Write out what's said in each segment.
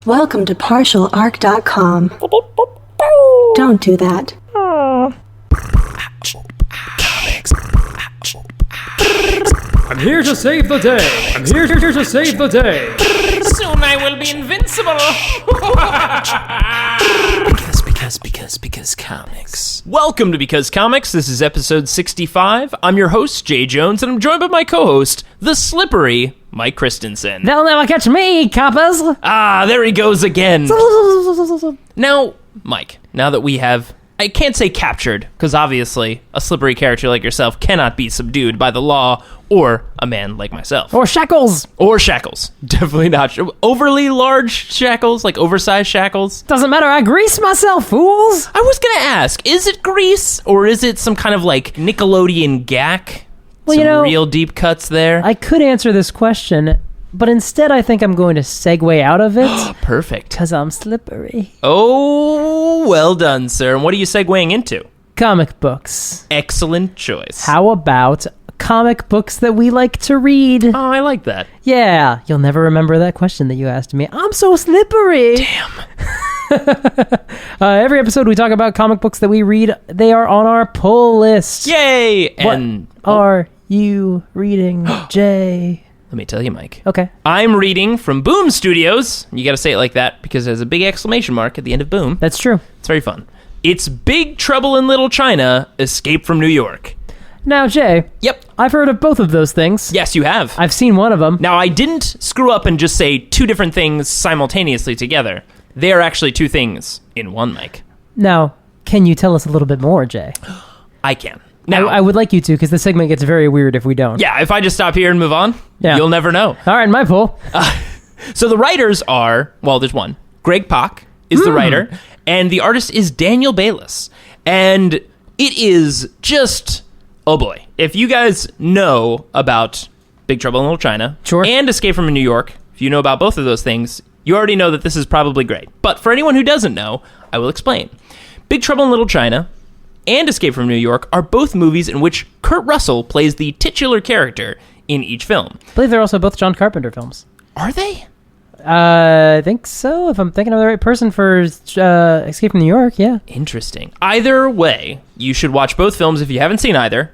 Welcome to partialarc.com. Don't do that. I'm here to save the day. I'm here to save the day. Soon I will be invincible. Because comics. Welcome to Because Comics. This is episode 65. I'm your host, Jay Jones, and I'm joined by my co-host, the slippery Mike Christensen. They'll never catch me, coppers. Ah, there he goes again. Now, Mike, now that we have, I can't say captured, because obviously a slippery character like yourself cannot be subdued by the law or a man like myself. Or shackles. Or shackles. Definitely not. Overly large shackles, like oversized shackles. Doesn't matter, I grease myself, fools. I was going to ask, is it grease or is it some kind of like Nickelodeon gack? Well, some real deep cuts there. I could answer this question, but instead I think I'm going to segue out of it. Perfect. Because I'm slippery. Oh, well done, sir. And what are you segueing into? Comic books. Excellent choice. How about comic books that we like to read? Oh, I like that. Yeah, you'll never remember that question that you asked me. I'm so slippery. Damn. Every episode we talk about comic books that we read. They are on our pull list. Yay! And are you reading, Jay? Let me tell you, Mike. Okay. I'm reading from Boom Studios. You got to say it like that because there's a big exclamation mark at the end of Boom. That's true. It's very fun. It's Big Trouble in Little China, Escape from New York. Now, Jay. Yep. I've heard of both of those things. Yes, you have. I've seen one of them. Now, I didn't screw up and just say two different things simultaneously together. They are actually two things in one, Mike. Now, can you tell us a little bit more, Jay? I can. Now, I would like you to, because the segment gets very weird if we don't. Yeah, if I just stop here and move on, Yeah. You'll never know. All right, my pull. So the writers are, well, there's one. Greg Pak is the writer, and the artist is Daniel Bayliss. And it is just, oh boy. If you guys know about Big Trouble in Little China Sure. and Escape from New York, if you know about both of those things, you already know that this is probably great. But for anyone who doesn't know, I will explain. Big Trouble in Little China and Escape from New York are both movies in which Kurt Russell plays the titular character in each film. I believe they're also both John Carpenter films. Are they? I think so, if I'm thinking of the right person for Escape from New York, yeah. Interesting. Either way, you should watch both films if you haven't seen either.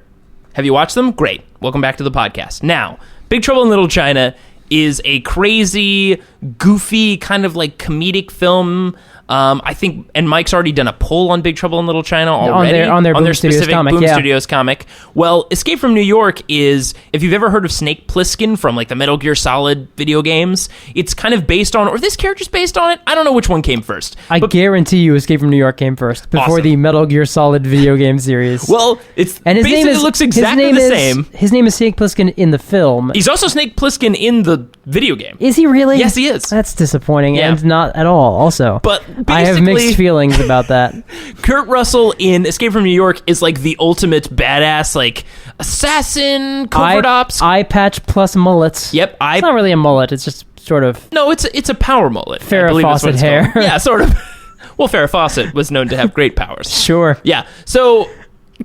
Have you watched them? Great. Welcome back to the podcast. Now, Big Trouble in Little China is a crazy, goofy, kind of like comedic film. I think, and Mike's already done a poll on Big Trouble in Little China already. On their Boom Studios specific comic, Boom yeah. Studios comic. Well, Escape from New York is, if you've ever heard of Snake Plissken from like the Metal Gear Solid video games, it's kind of based on, or this character's based on it. I don't know which one came first. I guarantee you Escape from New York came first, before Awesome. the Metal Gear Solid video game series. Well, it's and his basically name is, looks exactly the same. His name is Snake Plissken in the film. He's also Snake Plissken in the video game. Is he really? Yes, he is. That's disappointing, Yeah. and not at all, also. But I have mixed basically, feelings about that. Kurt Russell in Escape from New York is like the ultimate badass, like assassin, covert ops. Eye patch plus mullets. Yep, It's not really a mullet, it's just sort of... No, it's a power mullet. I Farrah believe that's what Fawcett it's hair. called. Yeah, sort of. Well, Farrah Fawcett was known to have great powers. Sure. Yeah, so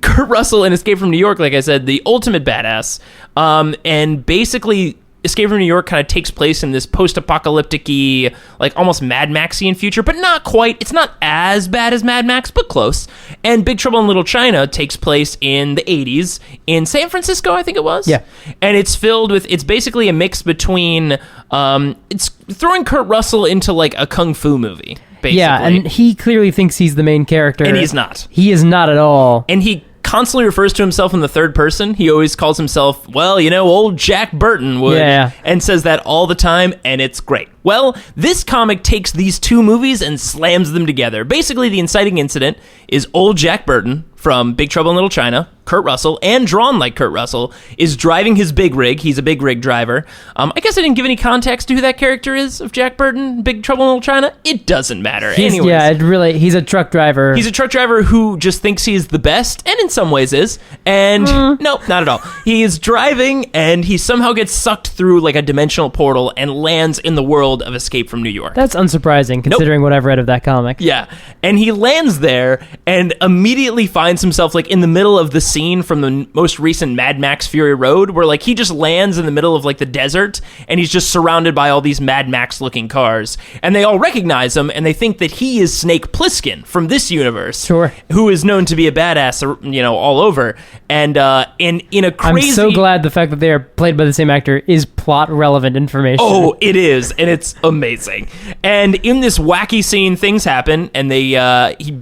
Kurt Russell in Escape from New York, like I said, the ultimate badass, and basically Escape from New York kind of takes place in this post-apocalyptic-y, like almost Mad Maxian future, but not quite. It's not as bad as Mad Max, but close. And Big Trouble in Little China takes place in the 80s in San Francisco, I think it was. Yeah. And it's filled with, it's basically a mix between, it's throwing Kurt Russell into like a kung fu movie, basically. Yeah, and he clearly thinks he's the main character. And he's not. He is not at all. And he constantly refers to himself in the third person. He always calls himself, well, you know, old Jack Burton would, Yeah. and says that all the time, and it's great. Well, this comic takes these two movies and slams them together. Basically, the inciting incident is old Jack Burton from Big Trouble in Little China, Kurt Russell, and drawn like Kurt Russell, is driving his big rig. He's a big rig driver. I guess I didn't give any context to who that character is of Jack Burton, Big Trouble in Little China. It doesn't matter. Anyways. Yeah, he's a truck driver. He's a truck driver who just thinks he's the best, and in some ways is. And nope, not at all. He is driving, and he somehow gets sucked through like a dimensional portal and lands in the world of Escape from New York. That's unsurprising, considering what I've read of that comic. Yeah, and he lands there and immediately finds himself like in the middle of the scene scene from the most recent Mad Max Fury Road where like he just lands in the middle of like the desert and he's just surrounded by all these Mad Max looking cars, and they all recognize him and they think that he is Snake Plissken from this universe, Sure. who is known to be a badass, all over. And in a crazy... I'm so glad the fact that they are played by the same actor is plot relevant information. Oh, it is, and it's amazing. And in this wacky scene, things happen, and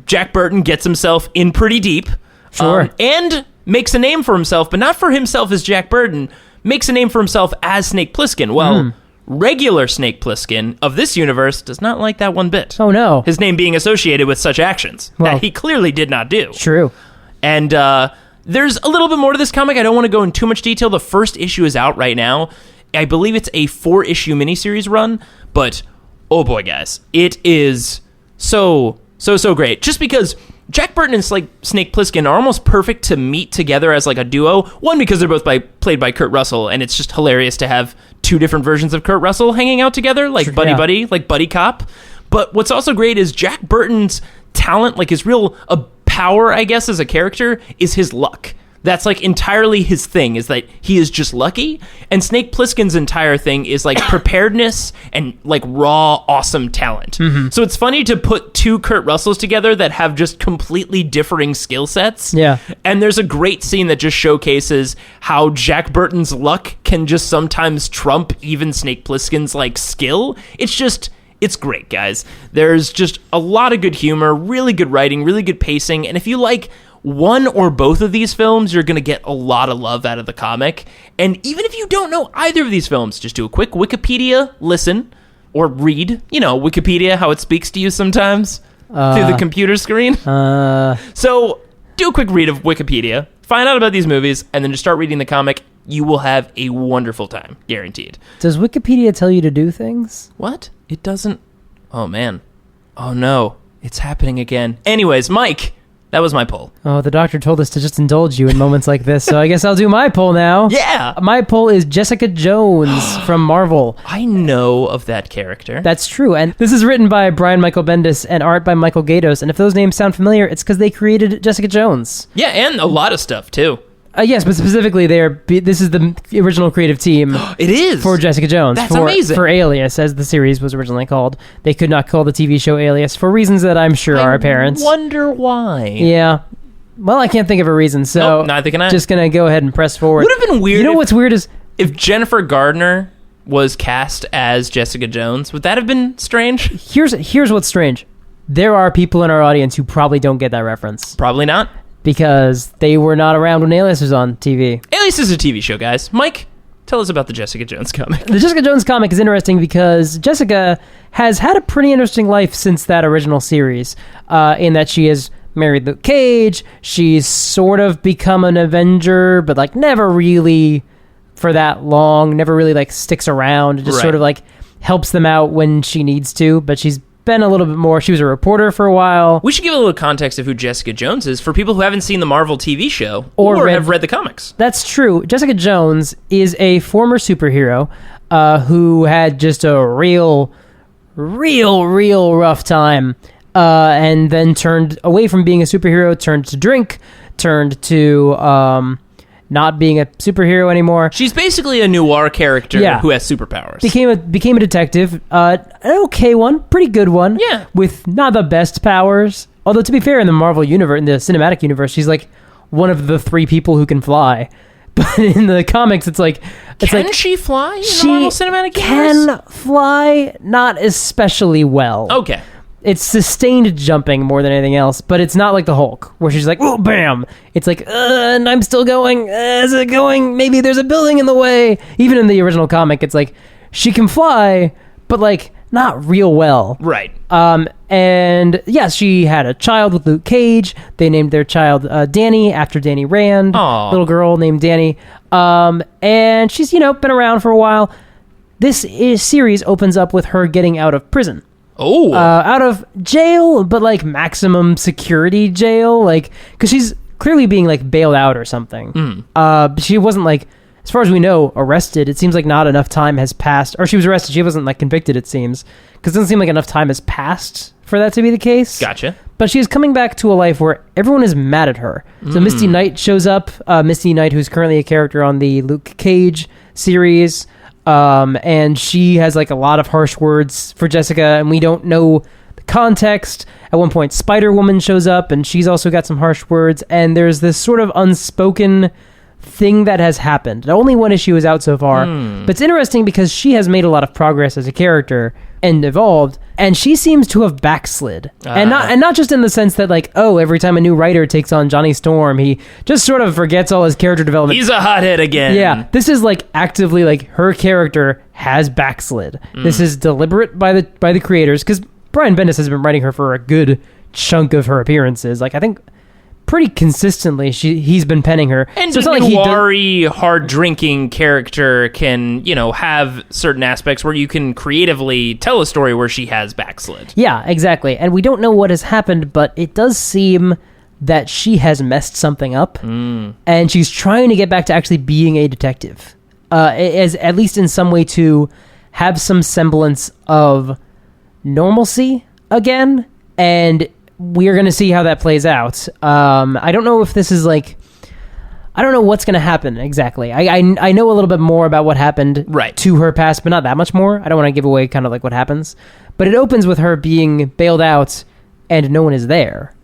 Jack Burton gets himself in pretty deep. Sure. And makes a name for himself, but not for himself as Jack Burton, makes a name for himself as Snake Plissken. Well, regular Snake Plissken of this universe does not like that one bit. Oh, no. His name being associated with such actions that he clearly did not do. True. And there's a little bit more to this comic. I don't want to go in too much detail. The first issue is out right now. I believe it's a 4-issue miniseries run, but oh boy, guys, it is so great. Just because Jack Burton and Snake Plissken are almost perfect to meet together as like a duo. One, because they're both played by Kurt Russell, and it's just hilarious to have two different versions of Kurt Russell hanging out together, like buddy, like buddy cop. But what's also great is Jack Burton's talent, like his real power, I guess, as a character, is his luck. That's like entirely his thing, is that he is just lucky. And Snake Plissken's entire thing is like preparedness and like raw, awesome talent. So it's funny to put two Kurt Russells together that have just completely differing skill sets. Yeah. And there's a great scene that just showcases how Jack Burton's luck can just sometimes trump even Snake Plissken's like skill. It's great, guys. There's just a lot of good humor, really good writing, really good pacing. And if you like one or both of these films, you're going to get a lot of love out of the comic. And even if you don't know either of these films, just do a quick Wikipedia listen or read, Wikipedia, how it speaks to you sometimes through the computer screen. So do a quick read of Wikipedia, find out about these movies, and then just start reading the comic. You will have a wonderful time, guaranteed. Does Wikipedia tell you to do things? What? It doesn't? Oh, man. Oh, no. It's happening again. Anyways, Mike, that was my poll. Oh, the doctor told us to just indulge you in moments like this, so I guess I'll do my poll now. Yeah! My poll is Jessica Jones from Marvel. I know of that character. That's true, and this is written by Brian Michael Bendis and art by Michael Gaydos, and if those names sound familiar, it's because they created Jessica Jones. Yeah, and a lot of stuff, too. Yes, but specifically, this is the original creative team. It is for Jessica Jones. That's amazing. For Alias, as the series was originally called. They could not call the TV show Alias for reasons that I'm sure are apparent. I wonder why. Yeah. Well, I can't think of a reason, so neither can I. Just gonna go ahead and press forward. Would have been weird. You know what's weird is if Jennifer Gardner was cast as Jessica Jones. Would that have been strange? Here's what's strange. There are people in our audience who probably don't get that reference. Probably not. Because they were not around when Alias was on TV. Alias is a TV show, guys. Mike, tell us about the Jessica Jones comic. The Jessica Jones comic is interesting because Jessica has had a pretty interesting life since that original series, in that she has married Luke Cage, she's sort of become an Avenger, but like never really for that long, never really like sticks around, just sort of like helps them out when she needs to, but she's been a little bit more. She was a reporter for a while. We should give a little context of who Jessica Jones is for people who haven't seen the Marvel TV show or have read the comics. That's true. Jessica Jones is a former superhero who had just a real rough time, and then turned away from being a superhero, turned to drink, turned to not being a superhero anymore. She's basically a noir character who has superpowers. Became a detective. An okay one, pretty good one. Yeah. With not the best powers. Although to be fair, in the Marvel universe, in the cinematic universe, she's like one of the 3 people who can fly. But in the comics, can she fly in the Marvel cinematic universe? Can fly, not especially well. Okay. It's sustained jumping more than anything else, but it's not like the Hulk, where she's like, oh, bam. It's like, and I'm still going. Is it going? Maybe there's a building in the way. Even in the original comic, it's like, she can fly, but like, not real well. Right. And yes, she had a child with Luke Cage. They named their child Danny after Danny Rand. Aww. Little girl named Danny. And she's, been around for a while. This series opens up with her getting out of prison. Oh. Out of jail, but like maximum security jail, like because she's clearly being like bailed out or something. But she wasn't like, as far as we know, arrested. It seems like not enough time has passed, or she was arrested. She wasn't like convicted. It seems because it doesn't seem like enough time has passed for that to be the case. Gotcha. But she is coming back to a life where everyone is mad at her. So Misty Knight shows up. Misty Knight, who's currently a character on the Luke Cage series. And she has like a lot of harsh words for Jessica, and we don't know the context. At one point, Spider-Woman shows up, and she's also got some harsh words. And there's this sort of unspoken thing that has happened. Only one issue is out so far. But it's interesting because she has made a lot of progress as a character and evolved, and she seems to have backslid. And not just in the sense that like, oh, every time a new writer takes on Johnny Storm, he just sort of forgets all his character development. He's a hothead again. Yeah, this is like actively like her character has backslid. This is deliberate by the creators, because Brian Bendis has been writing her for a good chunk of her appearances. Like I think pretty consistently he's been penning her. And so it's a not like noir-y, hard-drinking character can, have certain aspects where you can creatively tell a story where she has backslid. Yeah, exactly. And we don't know what has happened, but it does seem that she has messed something up, and she's trying to get back to actually being a detective, as at least in some way to have some semblance of normalcy again, and we're going to see how that plays out. I don't know if this is like... I don't know what's going to happen exactly. I know a little bit more about what happened to her past, but not that much more. I don't want to give away kind of like what happens. But it opens with her being bailed out and no one is there.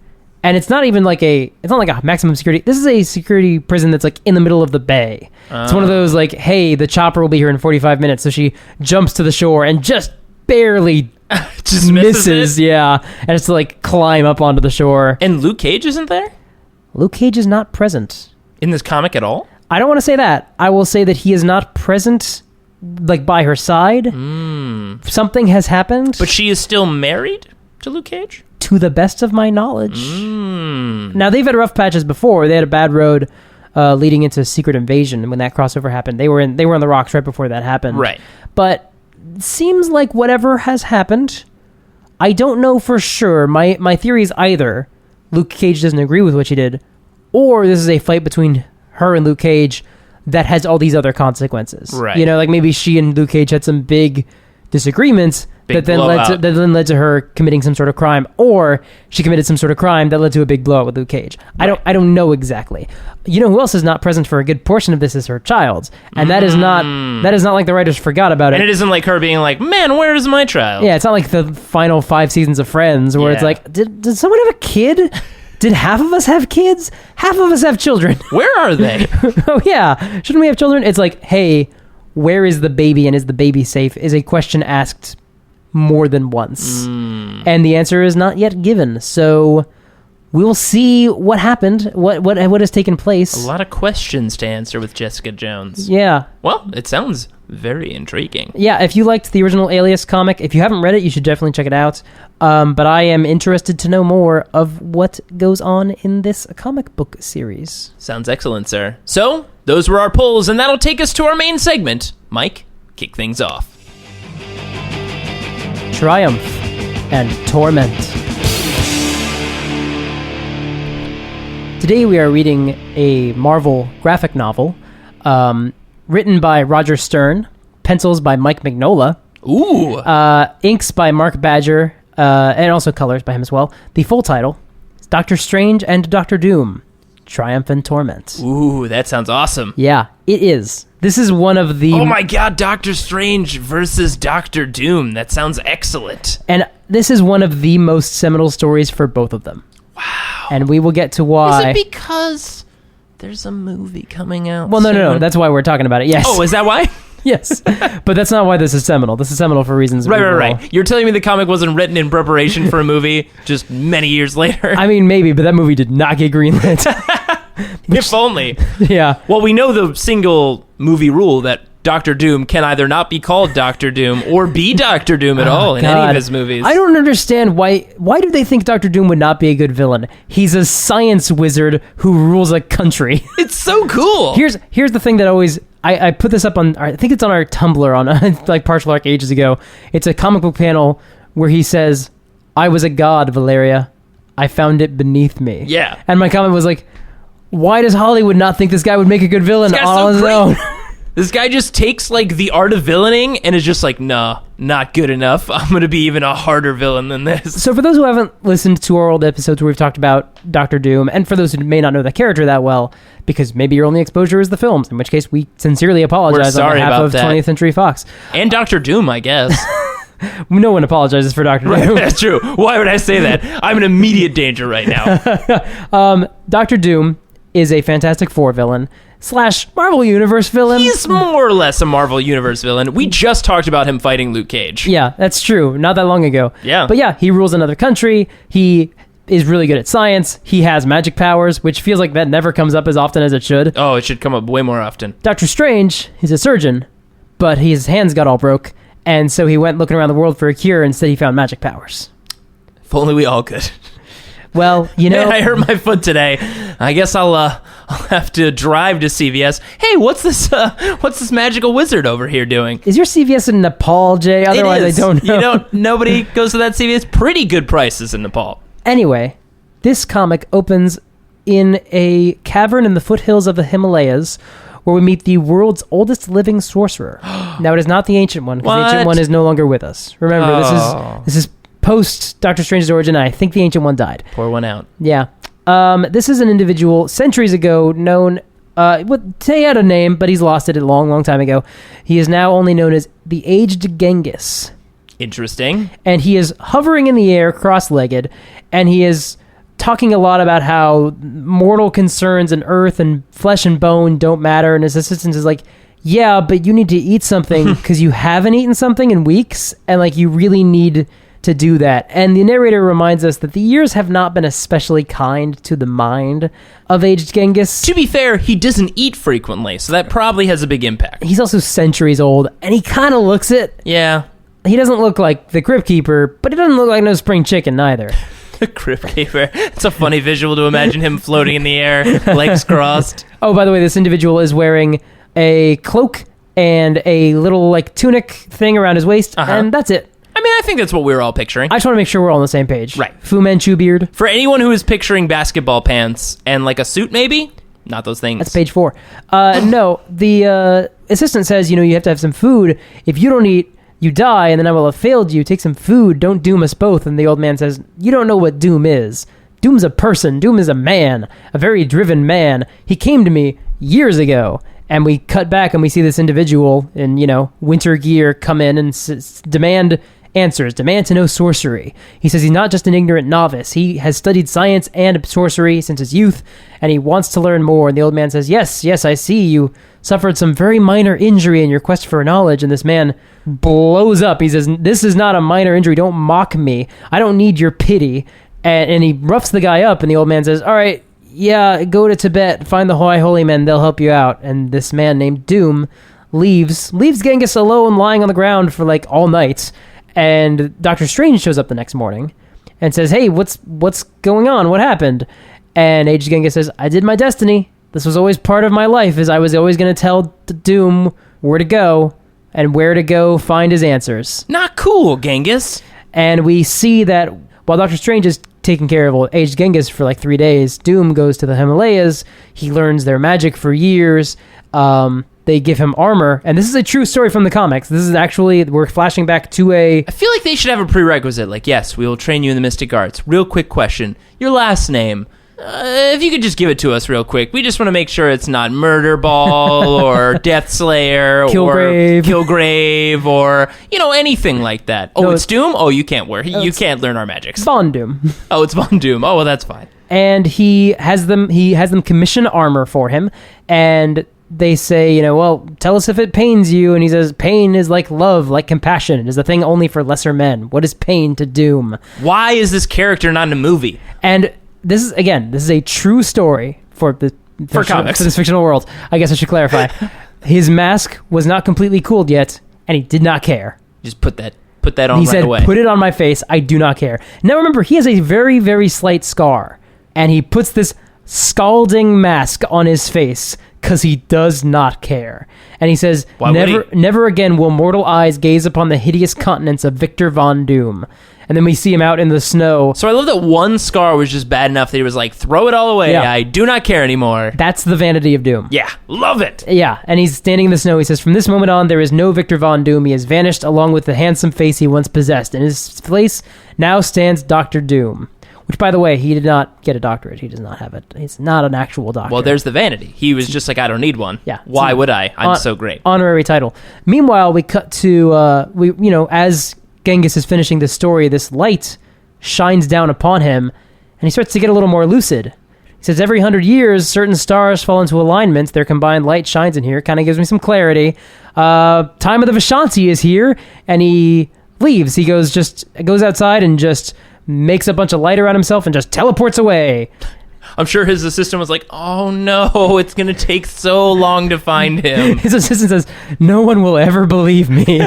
And it's not even like it's not like a maximum security. This is a security prison that's like in the middle of the bay. It's one of those like, hey, the chopper will be here in 45 minutes. So she jumps to the shore and just barely just misses it. Yeah, and it's to like climb up onto the shore. And Luke Cage isn't there? Luke Cage is not present in this comic at all. I don't want to say that. I will say that he is not present, like by her side. Something has happened, but she is still married to Luke Cage, to the best of my knowledge. Now they've had rough patches before. They had a bad road leading into Secret Invasion, and when that crossover happened, they were on the rocks right before that happened. Right, but. Seems like whatever has happened, I don't know for sure. My theory is either Luke Cage doesn't agree with what she did, or this is a fight between her and Luke Cage that has all these other consequences. Right. Like maybe she and Luke Cage had some big disagreements that then led to her committing some sort of crime, or she committed some sort of crime that led to a big blowout with Luke Cage. Right. I don't know exactly. You know who else is not present for a good portion of this is her child, and that is not like the writers forgot about it. And it isn't like her being like, man, where is my child? Yeah, it's not like the final 5 seasons of Friends where it's like, did someone have a kid? Did half of us have kids? Half of us have children. Where are they? Oh yeah, shouldn't we have children? It's like, hey, where is the baby and is the baby safe? Is a question asked more than once, and the answer is not yet given. So we will see what happened, what has taken place. A lot of questions to answer with Jessica Jones. Yeah. Well, it sounds very intriguing. Yeah, if you liked the original Alias comic, if you haven't read it, you should definitely check it out. But I am interested to know more of what goes on in this comic book series. Sounds excellent, sir. So, those were our polls, and that'll take us to our main segment. Mike, kick things off. Triumph and Torment. Today we are reading a Marvel graphic novel written by Roger Stern, pencils by Mike Mignola, inks by Mark Badger, and also colors by him as well. The full title is Doctor Strange and Doctor Doom, Triumph and Torment. Ooh, that sounds awesome. Yeah, it is. This is one of the... Oh my god, Doctor Strange versus Doctor Doom. That sounds excellent. And this is one of the most seminal stories for both of them. Wow. And we will get to why. Is it because there's a movie coming out Well, soon? no. That's why we're talking about it. Yes. Oh, is that why? Yes. But that's not why this is seminal. This is seminal for reasons. Right. You're telling me the comic wasn't written in preparation for a movie just many years later? I mean, maybe, but that movie did not get greenlit. If only. Yeah. Well, we know the single movie rule that Doctor Doom can either not be called Doctor Doom or be Doctor Doom at all in any of his movies. I don't understand why do they think Doctor Doom would not be a good villain? He's a science wizard who rules a country. It's so cool. Here's the thing that always... I put this up on... I think it's on our Tumblr on like Partial Arc ages ago. It's a comic book panel where he says, "I was a god, Valeria. I found it beneath me." Yeah. And my comment was like, why does Hollywood not think this guy would make a good villain on his own? This guy just takes, like, the art of villaining and is just like, nah, not good enough. I'm going to be even a harder villain than this. So for those who haven't listened to our old episodes where we've talked about Doctor Doom, and for those who may not know the character that well, because maybe your only exposure is the films, in which case we sincerely apologize on behalf of 20th Century Fox. And Doctor Doom, I guess. No one apologizes for Doctor Doom. That's true. Why would I say that? I'm in immediate danger right now. Doctor Doom is a Fantastic Four villain / Marvel Universe villain. He's more or less a Marvel Universe villain. We just talked about him fighting Luke Cage. Yeah, that's true. Not that long ago. Yeah. But yeah, he rules another country. He is really good at science. He has magic powers, which feels like that never comes up as often as it should. Oh, it should come up way more often. Doctor Strange, he's a surgeon, but his hands got all broke, and so he went looking around the world for a cure. Instead, he found magic powers. If only we all could. Well, you know... I hurt my foot today. I guess I'll have to drive to CVS. Hey, what's this magical wizard over here doing? Is your CVS in Nepal, Jay? Otherwise, I don't know. Nobody goes to that CVS. Pretty good prices in Nepal. Anyway, this comic opens in a cavern in the foothills of the Himalayas, where we meet the world's oldest living sorcerer. Now, it is not the Ancient One, because the Ancient One is no longer with us. Remember, this is post Doctor Strange's origin, and I think the Ancient One died. Pour one out. Yeah. This is an individual centuries ago known... he had a name, but he's lost it a long, long time ago. He is now only known as the Aged Genghis. Interesting. And he is hovering in the air, cross-legged, and he is talking a lot about how mortal concerns and earth and flesh and bone don't matter, and his assistant is like, yeah, but you need to eat something because you haven't eaten something in weeks, and like you really need to do that. And the narrator reminds us that the years have not been especially kind to the mind of Aged Genghis. To be fair, he doesn't eat frequently, so that probably has a big impact. He's also centuries old, and he kind of looks it. Yeah. He doesn't look like the Crypt Keeper, but he doesn't look like no spring chicken either. The Crypt Keeper. It's a funny visual to imagine him floating in the air, legs crossed. Oh, by the way, this individual is wearing a cloak and a little like tunic thing around his waist, and that's it. I mean, I think that's what we were all picturing. I just want to make sure we're all on the same page. Right. Fu Manchu beard. For anyone who is picturing basketball pants and like a suit, maybe? Not those things. That's page 4. No, the assistant says, you have to have some food. If you don't eat, you die, and then I will have failed you. Take some food. Don't doom us both. And the old man says, you don't know what doom is. Doom's a person. Doom is a man. A very driven man. He came to me years ago. And we cut back and we see this individual in, winter gear come in and demand answers, demand to know sorcery. He says he's not just an ignorant novice. He has studied science and sorcery since his youth, and he wants to learn more. And the old man says, yes, I see you suffered some very minor injury in your quest for knowledge. And this man blows up. He says, this is not a minor injury. Don't mock me. I don't need your pity. And he roughs the guy up, and the old man says, all right, yeah, go to Tibet, find the High Holy Men, they'll help you out. And this man named Doom leaves Genghis alone lying on the ground for like all night. And Doctor Strange shows up the next morning and says, hey, what's going on? What happened? And Aged Genghis says, I did my destiny. This was always part of my life, is I was always going to tell Doom where to go and where to go find his answers. Not cool, Genghis. And we see that while Doctor Strange is taking care of Aged Genghis for like 3 days, Doom goes to the Himalayas. He learns their magic for years. They give him armor, and this is a true story from the comics. This is actually, we're flashing back to I feel like they should have a prerequisite, like, yes, we will train you in the mystic arts. Real quick question, your last name, if you could just give it to us real quick. We just want to make sure it's not Murder Ball or Death Slayer Killgrave or, anything like that. Oh, no, it's Doom? Oh, you can't you can't learn our magics. Von Doom. Oh, it's Von Doom. Oh, well, that's fine. And he has them commission armor for him, and they say, well, tell us if it pains you. And he says, pain is like love, like compassion. It is a thing only for lesser men. What is pain to Doom? Why is this character not in a movie? And this is a true story for comics, for this fictional world. I guess I should clarify. His mask was not completely cooled yet, and he did not care. Just put that on he right said, away. Put it on my face. I do not care. Now remember, he has a very, very slight scar, and he puts this scalding mask on his face because he does not care. And he says, never again will mortal eyes gaze upon the hideous countenance of Victor Von Doom. And then we see him out in the snow. So I love that one scar was just bad enough that he was like, throw it all away. Yeah. I do not care anymore. That's the vanity of Doom. Yeah, love it. Yeah, and he's standing in the snow. He says, from this moment on, there is no Victor Von Doom. He has vanished along with the handsome face he once possessed. In his place now stands Dr. Doom. Which, by the way, he did not get a doctorate. He does not have it. He's not an actual doctor. Well, there's the vanity. He was just like, I don't need one. Yeah. Why would I? I'm so great. Honorary title. Meanwhile, we cut to, as Genghis is finishing this story, this light shines down upon him, and he starts to get a little more lucid. He says, every 100 years, certain stars fall into alignment. Their combined light shines in here. Kind of gives me some clarity. Time of the Vishanti is here, and he leaves. He goes outside and just makes a bunch of light around himself and just teleports away. I'm sure his assistant was like, oh no, it's going to take so long to find him. His assistant says, no one will ever believe me.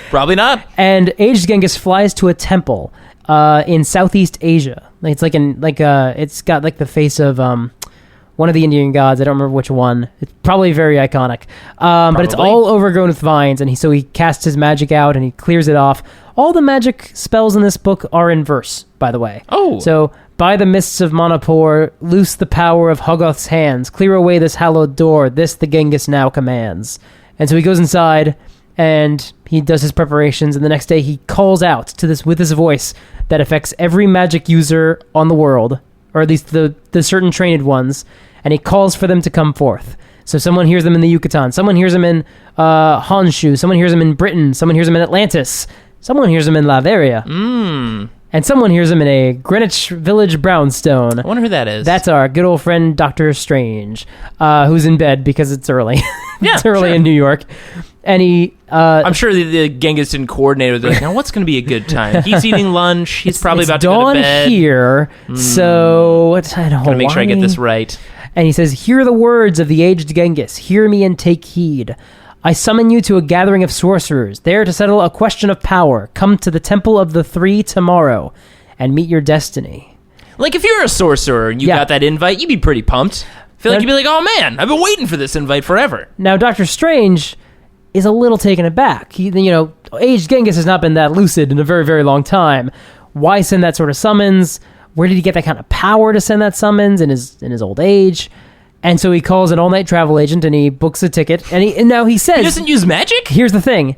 Probably not. And aged Genghis flies to a temple in Southeast Asia. It's it's got like the face of one of the Indian gods. I don't remember which one. It's probably very iconic. But it's all overgrown with vines, and he casts his magic out and he clears it off. All the magic spells in this book are in verse, by the way. Oh. So, by the mists of Manipur, loose the power of Hoggoth's hands. Clear away this hallowed door. This the Genghis now commands. And so he goes inside, and he does his preparations, and the next day he calls out to this with his voice that affects every magic user on the world, or at least the certain trained ones, and he calls for them to come forth. So someone hears them in the Yucatan, someone hears them in Honshu, someone hears them in Britain, someone hears them in Atlantis, someone hears them in Lavaria, and someone hears them in a Greenwich Village brownstone. I wonder who that is. That's our good old friend Doctor Strange, who's in bed because it's early. Yeah, it's early sure. in New York. And he... I'm sure the Genghis didn't coordinate with like, now what's going to be a good time? He's eating lunch. He's probably about to go to bed. Dawn here, so... I don't know. Gotta make sure I get this right. And he says, hear the words of the aged Genghis. Hear me and take heed. I summon you to a gathering of sorcerers, there to settle a question of power. Come to the Temple of the Three tomorrow and meet your destiny. Like, if you're a sorcerer and you got that invite, you'd be pretty pumped. I feel like you'd be like, oh man, I've been waiting for this invite forever. Now, Doctor Strange is a little taken aback. Aged Genghis has not been that lucid in a very, very long time. Why send that sort of summons? Where did he get that kind of power to send that summons in his old age? And so he calls an all-night travel agent and he books a ticket. And now he says... He doesn't use magic? Here's the thing.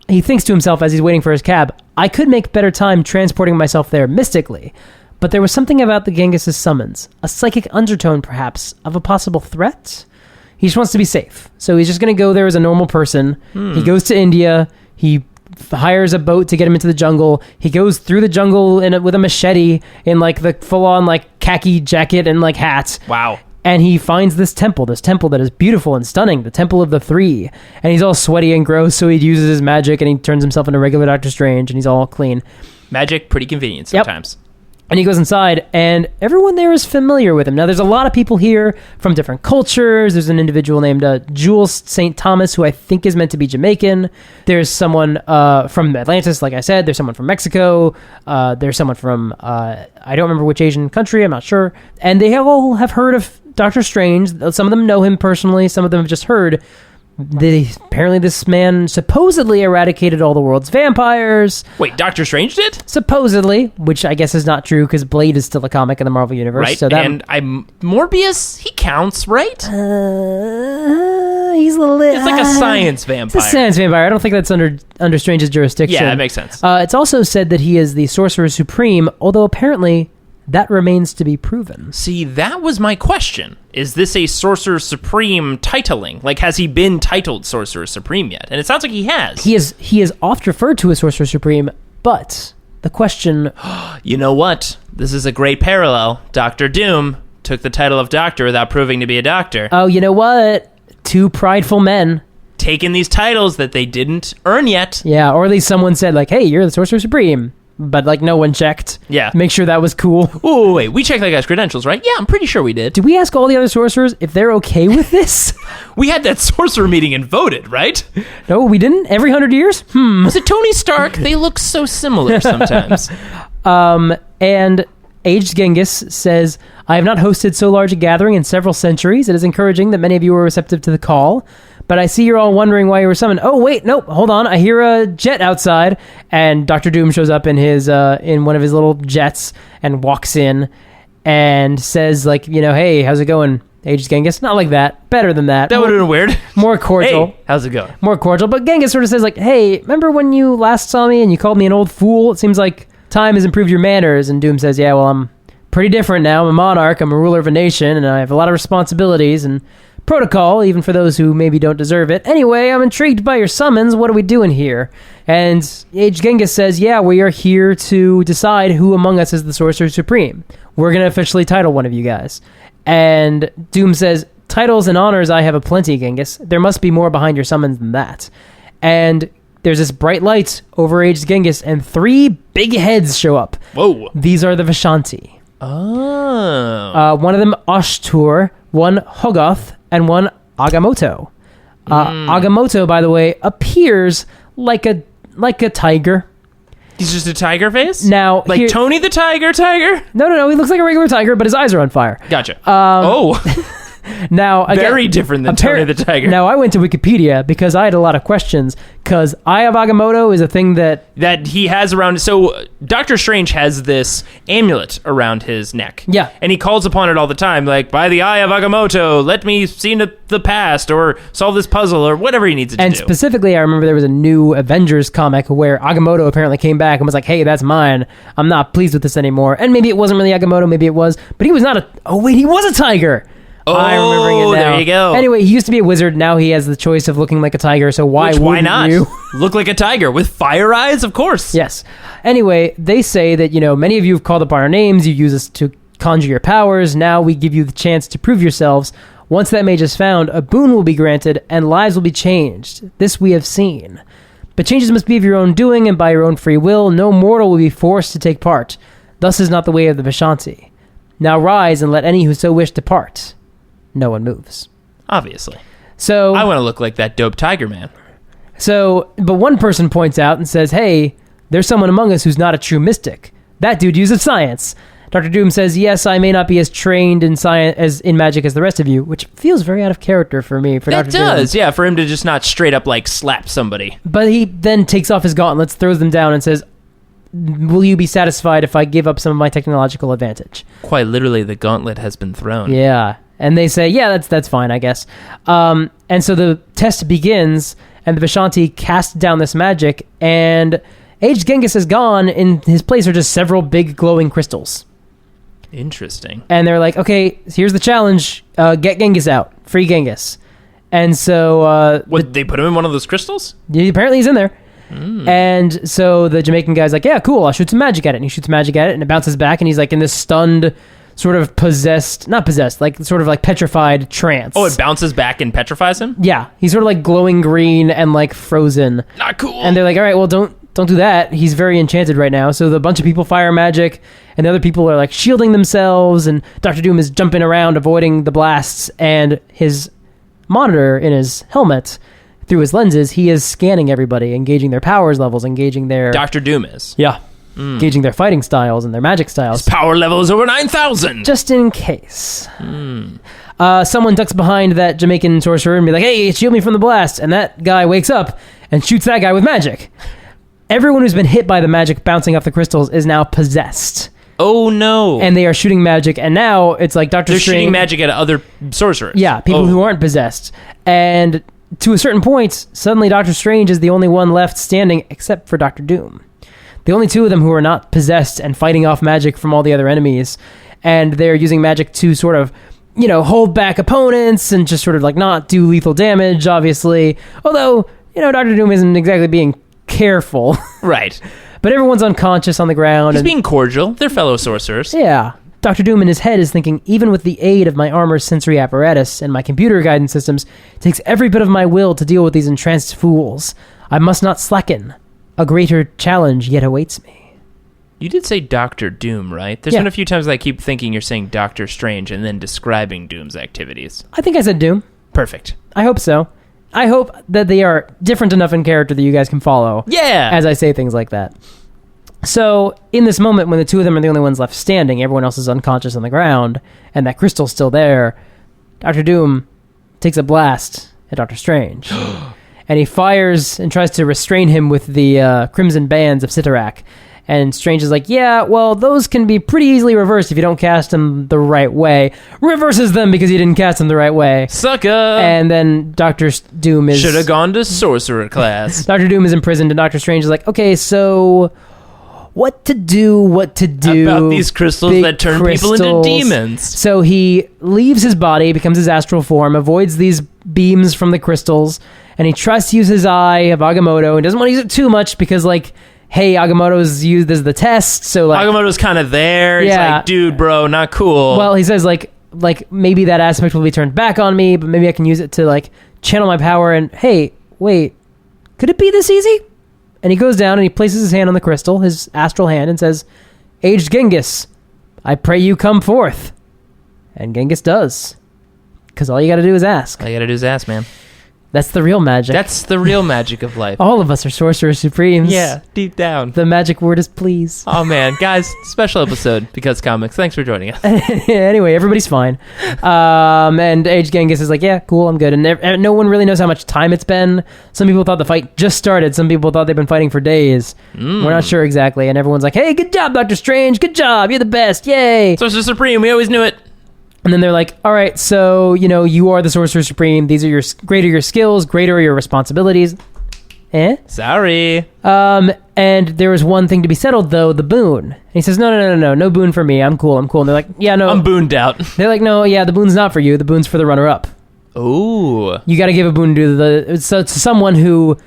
He thinks to himself as he's waiting for his cab, I could make better time transporting myself there mystically. But there was something about the Genghis' summons, a psychic undertone perhaps, of a possible threat? He just wants to be safe. So he's just going to go there as a normal person. He goes to India. He hires a boat to get him into the jungle. He goes through the jungle with a machete in like the full-on like khaki jacket and like hat. Wow. And he finds this temple that is beautiful and stunning, the Temple of the Three. And he's all sweaty and gross, so he uses his magic and he turns himself into regular Doctor Strange and he's all clean. Magic, pretty convenient sometimes. Yep. And he goes inside, and everyone there is familiar with him. Now, there's a lot of people here from different cultures. There's an individual named Jules St. Thomas, who I think is meant to be Jamaican. There's someone from Atlantis, like I said. There's someone from Mexico. There's someone from, I don't remember which Asian country. I'm not sure. And they all have heard of Doctor Strange. Some of them know him personally. Some of them have just heard. Apparently this man supposedly eradicated all the world's vampires. Wait, Doctor Strange did? Supposedly, which I guess is not true because Blade is still a comic in the Marvel Universe. Right, so and Morbius, he counts, right? He's a little... It's like a science vampire. It's a science vampire. I don't think that's under Strange's jurisdiction. Yeah, that makes sense. It's also said that he is the Sorcerer Supreme, although apparently that remains to be proven. See, that was my question. Is this a Sorcerer Supreme titling? Like, has he been titled Sorcerer Supreme yet? And it sounds like he has. He is oft referred to as Sorcerer Supreme, but the question... You know what? This is a great parallel. Dr. Doom took the title of Doctor without proving to be a doctor. Oh, you know what? Two prideful men. Taking these titles that they didn't earn yet. Yeah, or at least someone said, like, hey, you're the Sorcerer Supreme. But, like, no one checked. Yeah. Make sure that was cool. Oh, wait. We checked that guy's credentials, right? Yeah, I'm pretty sure we did. Did we ask all the other sorcerers if they're okay with this? We had that sorcerer meeting and voted, right? No, we didn't? Every 100 years? Was it Tony Stark? They look so similar sometimes. And aged Genghis says, I have not hosted so large a gathering in several centuries. It is encouraging that many of you are receptive to the call. but I see you're all wondering why you were summoned. Oh, wait, nope, hold on. I hear a jet outside, and Dr. Doom shows up in his in one of his little jets and walks in and says, like, hey, how's it going, Aged Genghis? Not like that. Better than that. That would have been weird. More cordial. Hey, how's it going? More cordial. But Genghis sort of says, like, hey, remember when you last saw me and you called me an old fool? It seems like time has improved your manners. And Doom says, yeah, well, I'm pretty different now. I'm a monarch. I'm a ruler of a nation, and I have a lot of responsibilities and protocol, even for those who maybe don't deserve it. Anyway, I'm intrigued by your summons. What are we doing here? And Aged Genghis says, yeah, we are here to decide who among us is the Sorcerer Supreme. We're going to officially title one of you guys. And Doom says, titles and honors I have aplenty, Genghis. There must be more behind your summons than that. And there's this bright light over Aged Genghis, and 3 big heads show up. Whoa. These are the Vishanti. Oh. One of them Ashtur, one Hogoth, and one Agamotto. Agamotto, by the way, appears like a tiger. He's just a tiger face? Now, like Tony the Tiger? No, he looks like a regular tiger, but his eyes are on fire. Gotcha. Now, again, very different than Tony the Tiger. Now, I went to Wikipedia because I had a lot of questions, because Eye of Agamotto is a thing that he has around. So Doctor Strange has this amulet around his neck. Yeah. And he calls upon it all the time, like, by the Eye of Agamotto, let me see into the past, or solve this puzzle, or whatever he needs to do. And specifically, I remember there was a new Avengers comic where Agamotto apparently came back and was like, hey, that's mine. I'm not pleased with this anymore. And maybe it wasn't really Agamotto, maybe it was, but he was not he was a tiger. Oh, I'm remembering it now. There you go. Anyway, he used to be a wizard. Now he has the choice of looking like a tiger. So why not? You? Look like a tiger with fire eyes, of course. Yes. Anyway, they say that, many of you have called upon our names. You use us to conjure your powers. Now we give you the chance to prove yourselves. Once that mage is found, a boon will be granted and lives will be changed. This we have seen. But changes must be of your own doing and by your own free will. No mortal will be forced to take part. Thus is not the way of the Vishanti. Now rise and let any who so wish depart. No one moves. Obviously. So I want to look like that dope tiger man. So, but one person points out and says, hey, there's someone among us who's not a true mystic. That dude uses science. Dr. Doom says, yes, I may not be as trained in science as in magic as the rest of you, which feels very out of character for me. For Dr. Doom. It does, yeah, for him to just not straight up, like, slap somebody. But he then takes off his gauntlets, throws them down, and says, will you be satisfied if I give up some of my technological advantage? Quite literally, the gauntlet has been thrown. Yeah. And they say, yeah, that's fine, I guess. And so the test begins, and the Vishanti cast down this magic, and Aged Genghis is gone. In his place are just several big glowing crystals. Interesting. And they're like, okay, here's the challenge. Get Genghis out. Free Genghis. And so... they put him in one of those crystals? Apparently he's in there. And so the Jamaican guy's like, yeah, cool, I'll shoot some magic at it. And he shoots magic at it, and it bounces back, and he's like in this stunned... sort of not possessed, like sort of like petrified trance. Oh, it bounces back and petrifies him? Yeah. He's sort of like glowing green and like frozen. Not cool. And they're like, all right, well, don't do that. He's very enchanted right now. So the bunch of people fire magic, and the other people are like shielding themselves, and Dr. Doom is jumping around, avoiding the blasts, and his monitor in his helmet, through his lenses, he is scanning everybody, engaging their powers levels, engaging their... Dr. Doom is. Yeah. Gauging their fighting styles and their magic styles. His power level is over 9,000! Just in case. Someone ducks behind that Jamaican sorcerer and be like, hey, shield me from the blast. And that guy wakes up and shoots that guy with magic. Everyone who's been hit by the magic bouncing off the crystals is now possessed. Oh, no. And they are shooting magic, and now it's like Doctor Strange... They're shooting magic at other sorcerers. Yeah, people who aren't possessed. And to a certain point, suddenly Doctor Strange is the only one left standing, except for Doctor Doom. The only two of them who are not possessed and fighting off magic from all the other enemies. And they're using magic to sort of, hold back opponents and just sort of like not do lethal damage, obviously. Although, Dr. Doom isn't exactly being careful. Right. But everyone's unconscious on the ground. He's being cordial. They're fellow sorcerers. Yeah. Dr. Doom in his head is thinking, even with the aid of my armor's sensory apparatus and my computer guidance systems, it takes every bit of my will to deal with these entranced fools. I must not slacken. A greater challenge yet awaits me. You did say Dr. Doom, right? There's been a few times that I keep thinking you're saying Doctor Strange and then describing Doom's activities. I think I said Doom. Perfect. I hope so. I hope that they are different enough in character that you guys can follow. Yeah. As I say things like that. So, in this moment, when the two of them are the only ones left standing, everyone else is unconscious on the ground, and that crystal's still there, Dr. Doom takes a blast at Doctor Strange. And he fires and tries to restrain him with the Crimson Bands of Cyttorak. And Strange is like, yeah, well, those can be pretty easily reversed if you don't cast them the right way. Reverses them because he didn't cast them the right way. Sucker! And then Doctor Doom is... Should have gone to sorcerer class. Doctor Doom is imprisoned, and Doctor Strange is like, okay, so... What to do about these crystals that turn people into demons. So he leaves his body, becomes his astral form, avoids these beams from the crystals, and he tries to use his eye of Agamotto, and doesn't want to use it too much because, like, hey, Agamotto's used as the test, so, like... Agamotto's kind of there. He's like, dude, bro, not cool. Well, he says, like maybe that aspect will be turned back on me, but maybe I can use it to, like, channel my power, and, hey, wait, could it be this easy? And he goes down and he places his hand on the crystal, his astral hand, and says, Aged Genghis, I pray you come forth. And Genghis does. Because all you gotta do is ask. All you gotta do is ask, man. That's the real magic. That's the real magic of life. All of us are Sorcerer Supremes. Yeah, deep down. The magic word is please. Oh, man. Guys, special episode, Because Comics. Thanks for joining us. Anyway, everybody's fine. And Aged Genghis is like, yeah, cool, I'm good. And no one really knows how much time it's been. Some people thought the fight just started. Some people thought they've been fighting for days. We're not sure exactly. And everyone's like, hey, good job, Doctor Strange. Good job. You're the best. Yay. Sorcerer Supreme. We always knew it. And then they're like, all right, so, you are the Sorcerer Supreme. These are greater your skills, greater are your responsibilities. Sorry. And there was one thing to be settled, though, the boon. And he says, no boon for me. I'm cool. And they're like, yeah, no. I'm booned out. They're like, no, yeah, the boon's not for you. The boon's for the runner-up. Ooh. You got to give a boon to someone who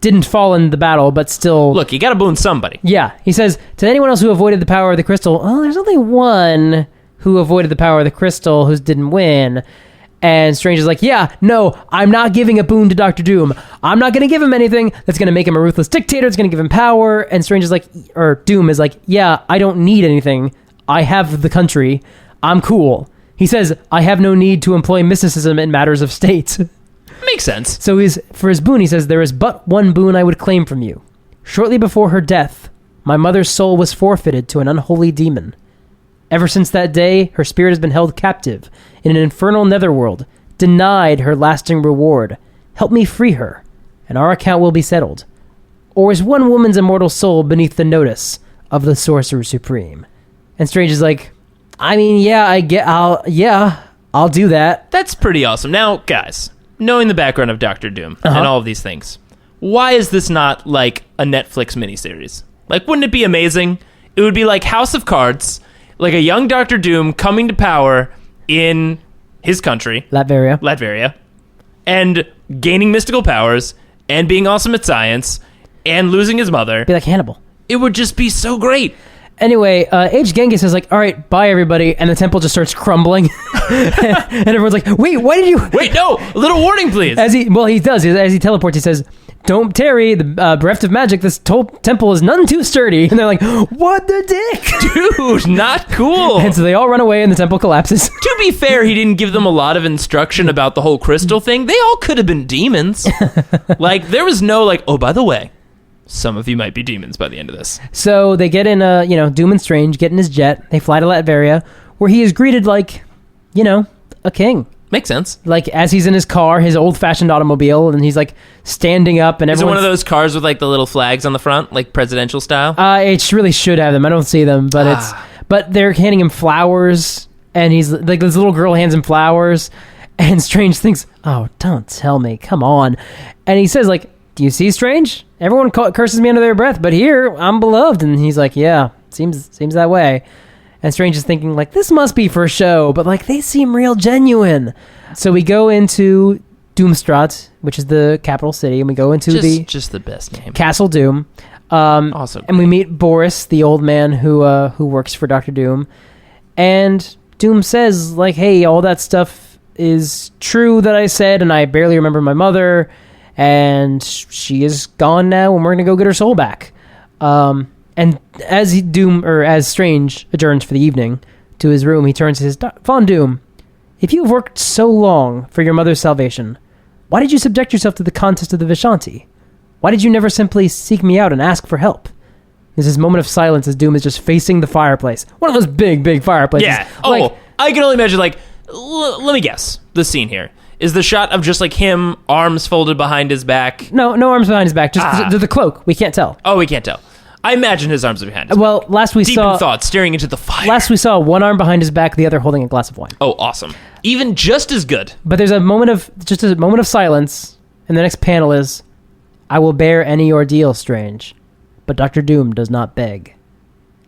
didn't fall in the battle, but still... Look, you got to boon somebody. Yeah. He says, to anyone else who avoided the power of the crystal, there's only one who avoided the power of the crystal who didn't win. And Strange is like, yeah, no, I'm not giving a boon to Doctor Doom. I'm not going to give him anything that's going to make him a ruthless dictator. It's going to give him power. And Strange is like, or Doom is like, yeah, I don't need anything. I have the country. I'm cool. He says, I have no need to employ mysticism in matters of state. Makes sense. So for his boon, he says, there is but one boon I would claim from you. Shortly before her death, my mother's soul was forfeited to an unholy demon. Ever since that day, her spirit has been held captive in an infernal netherworld, denied her lasting reward. Help me free her, and our account will be settled. Or is one woman's immortal soul beneath the notice of the Sorcerer Supreme? And Strange is like, I mean, yeah, I'll do that. That's pretty awesome. Now, guys, knowing the background of Doctor Doom and all of these things, why is this not like a Netflix miniseries? Like, wouldn't it be amazing? It would be like House of Cards, like a young Doctor Doom coming to power in his country, Latveria, and gaining mystical powers, and being awesome at science, and losing his mother. Be like Hannibal. It would just be so great. Anyway, Aged Genghis is like, all right, bye, everybody, and the temple just starts crumbling. And everyone's like, wait, why did you... Wait, no, a little warning, please. He does. As he teleports, he says, don't tarry, the bereft of magic, this temple is none too sturdy. And they're like, what the dick? Dude, not cool. And so they all run away and the temple collapses. To be fair, he didn't give them a lot of instruction about the whole crystal thing. They all could have been demons. Like, there was no, like, oh, by the way, some of you might be demons by the end of this. So they get in, Doom and Strange get in his jet. They fly to Latveria, where he is greeted like, a king. Makes sense. Like, as he's in his car, his old-fashioned automobile, and he's, like, standing up, and Is it one of those cars with, like, the little flags on the front, like presidential style? It really should have them. I don't see them, but But they're handing him flowers, and he's, like, this little girl hands him flowers, and Strange thinks, oh, don't tell me, come on. And he says, like, do you see, Strange? Everyone curses me under their breath, but here, I'm beloved. And he's like, yeah, seems that way. And Strange is thinking, like, this must be for show, but, like, they seem real genuine. So we go into Doomstraat, which is the capital city, and we go into just the best name, Castle Doom. Awesome. And we meet Boris, the old man who works for Dr. Doom. And Doom says, like, hey, all that stuff is true that I said, and I barely remember my mother, and she is gone now, and we're going to go get her soul back. And as Strange adjourns for the evening to his room, he turns and says, Von Doom, if you have worked so long for your mother's salvation, why did you subject yourself to the contest of the Vishanti? Why did you never simply seek me out and ask for help? There's this moment of silence as Doom is just facing the fireplace. One of those big, big fireplaces. Yeah. I can only imagine, like, let me guess the scene here. Is the shot of just like him, arms folded behind his back? No arms behind his back. Just the cloak. We can't tell. Oh, we can't tell. I imagine his arms are behind his back. Well, last we Deep saw... in thought, staring into the fire. Last we saw one arm behind his back, the other holding a glass of wine. Oh, awesome. Even just as good. But there's a moment of silence, and the next panel is, I will bear any ordeal, Strange, but Dr. Doom does not beg.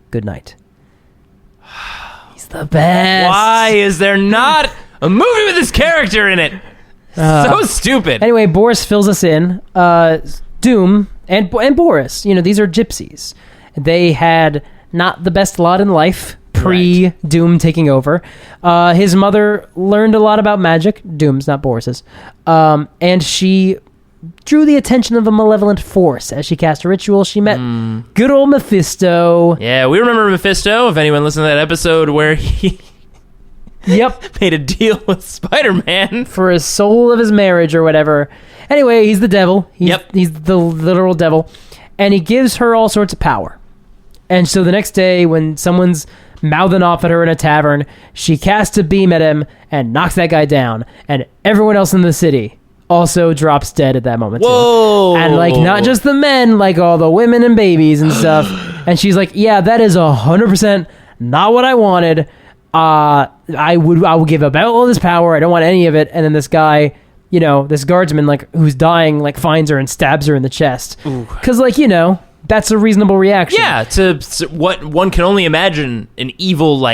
Good night. He's the best. Why is there not a movie with this character in it? So stupid. Anyway, Boris fills us in. Doom and Boris, these are gypsies. They had not the best lot in life pre-Doom taking over. His mother learned a lot about magic. Doom's, not Boris's. And she drew the attention of a malevolent force. As she cast a ritual, she met good old Mephisto. Yeah, we remember Mephisto, if anyone listened to that episode where he made a deal with Spider-Man. For his soul of his marriage or whatever. Anyway, he's the devil. He's the literal devil. And he gives her all sorts of power. And so the next day, when someone's mouthing off at her in a tavern, she casts a beam at him and knocks that guy down. And everyone else in the city also drops dead at that moment. Whoa! Too. And not just the men, all the women and babies and stuff. And she's like, yeah, that is 100% not what I wanted. I will give up all this power. I don't want any of it. And then this guy, this guardsman, who's dying, finds her and stabs her in the chest. Because, that's a reasonable reaction. Yeah, to what one can only imagine, an evil,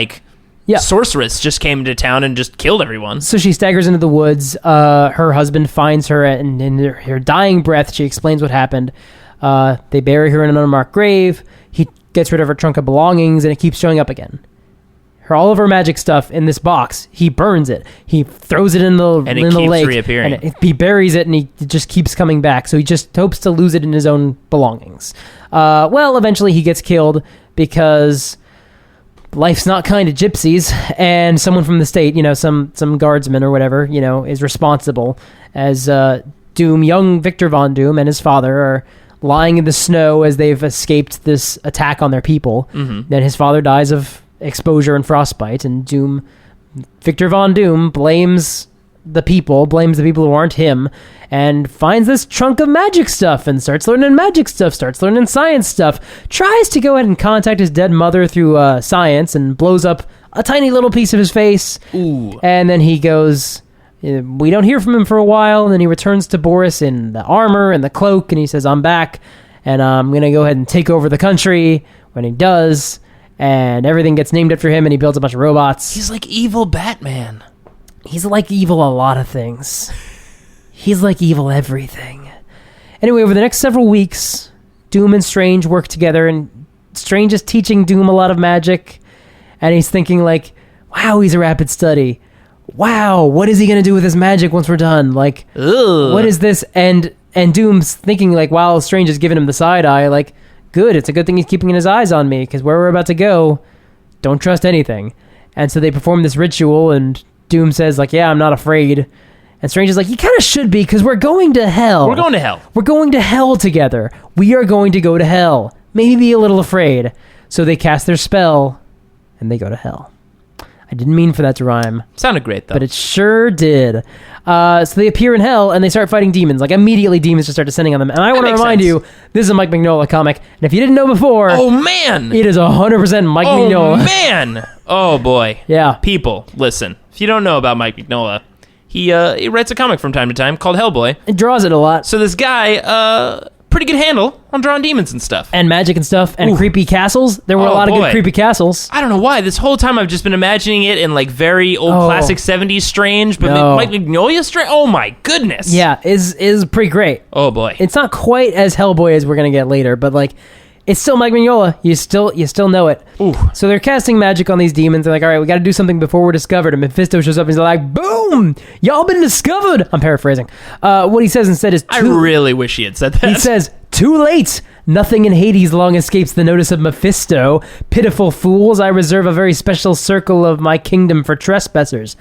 sorceress just came to town and just killed everyone. So she staggers into the woods. Her husband finds her, and in her dying breath, she explains what happened. They bury her in an unmarked grave. He gets rid of her trunk of belongings, and it keeps showing up again. All of her magic stuff in this box, he burns it. He throws it in the lake. And it keeps reappearing. And he buries it, and it just keeps coming back. So he just hopes to lose it in his own belongings. Eventually he gets killed because life's not kind to gypsies, and someone from the state, some guardsman or whatever, is responsible. As Doom, young Victor Von Doom, and his father are lying in the snow as they've escaped this attack on their people. Mm-hmm. Then his father dies of exposure and frostbite, and Victor Von Doom blames the people who aren't him, and finds this trunk of magic stuff and starts learning magic stuff, starts learning science stuff, tries to go ahead and contact his dead mother through science, and blows up a tiny little piece of his face. Ooh. And then he goes, we don't hear from him for a while, and then he returns to Boris in the armor and the cloak, and he says, I'm back, and I'm going to go ahead and take over the country. When he does, and everything gets named after him, and he builds a bunch of robots. He's like evil Batman. He's like evil a lot of things. He's like evil everything. Anyway, over the next several weeks, Doom and Strange work together, and Strange is teaching Doom a lot of magic, and he's thinking wow, he's a rapid study. Wow, what is he going to do with his magic once we're done? Ugh. What is this? And Doom's thinking, while Strange is giving him the side eye, good, it's a good thing he's keeping his eyes on me, because where we're about to go, don't trust anything. And so they perform this ritual, and Doom says, yeah, I'm not afraid. And Strange is you kind of should be, because we're going to hell. We're going to hell. We're going to hell together. We are going to go to hell. Maybe be a little afraid. So they cast their spell, and they go to hell. I didn't mean for that to rhyme. Sounded great, though. But it sure did. So they appear in hell, and they start fighting demons. Immediately demons just start descending on them. And I want to remind you, this is a Mike Mignola comic. And if you didn't know before... Oh, man! It is 100% Mike Mignola. Oh, man! Oh, boy. Yeah. People, listen. If you don't know about Mike Mignola, he writes a comic from time to time called Hellboy. It draws it a lot. So this guy, pretty good handle on drawing demons and stuff. And magic and stuff, and creepy castles. There were a lot of good creepy castles. I don't know why. This whole time I've just been imagining it in very old classic 70s Strange, but Mike Mignola Strange? Oh my goodness. Yeah, is pretty great. Oh boy. It's not quite as Hellboy as we're going to get later, but it's still Mike Mignola. You still know it. Ooh. So they're casting magic on these demons. They're all right, we got to do something before we're discovered. And Mephisto shows up and he's like, boom! Y'all been discovered! I'm paraphrasing. What he says instead is... I really wish he had said that. He says, too late! Nothing in Hades long escapes the notice of Mephisto. Pitiful fools, I reserve a very special circle of my kingdom for trespassers.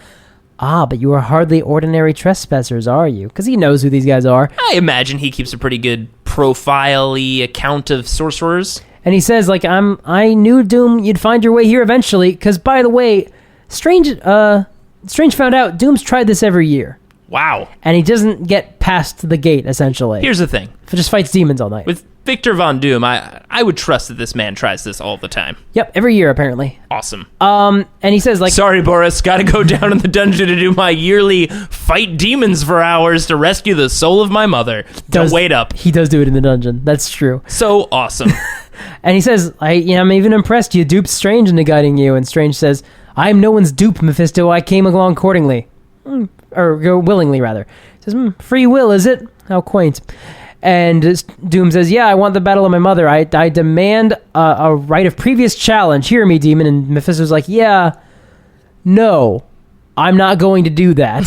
Ah, but you are hardly ordinary trespassers, are you? Because he knows who these guys are. I imagine he keeps a pretty good profile-y account of sorcerers. And he says, I knew, Doom, you'd find your way here eventually. Because, by the way, Strange found out Doom's tried this every year. Wow. And he doesn't get past the gate, essentially. Here's the thing. He just fights demons all night. With Victor Von Doom, I would trust that this man tries this all the time. Yep, every year, apparently. Awesome. And he says, like... Sorry, Boris, gotta go down in the dungeon to do my yearly fight demons for hours to rescue the soul of my mother. Don't wait up. He does do it in the dungeon. That's true. So awesome. And he says, I'm even impressed you duped Strange into guiding you. And Strange says, I am no one's dupe, Mephisto. I came along accordingly. Or willingly, rather. He says, free will, is it? How quaint. And Doom says, yeah, I want the battle of my mother. I demand a right of previous challenge. Hear me, demon. And Mephisto's like, yeah, no, I'm not going to do that.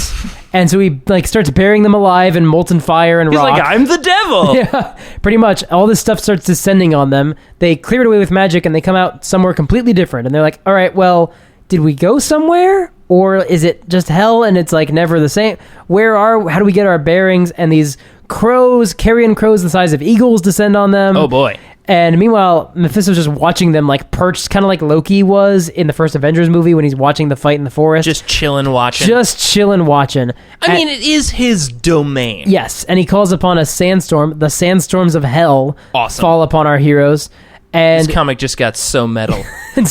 And so he starts burying them alive in molten fire and rock. He's like, I'm the devil. Yeah, pretty much. All this stuff starts descending on them. They clear it away with magic, and they come out somewhere completely different. And they're like, all right, well, did we go somewhere? Or is it just hell and it's never the same? How do we get our bearings? And these carrion crows the size of eagles descend on them. Oh boy. And meanwhile, Mephisto's just watching them perched, kind of like Loki was in the first Avengers movie when he's watching the fight in the forest. Just chilling watching. I mean, it is his domain. Yes, and he calls upon a sandstorm. The sandstorms of hell fall upon our heroes. And this comic just got so metal. And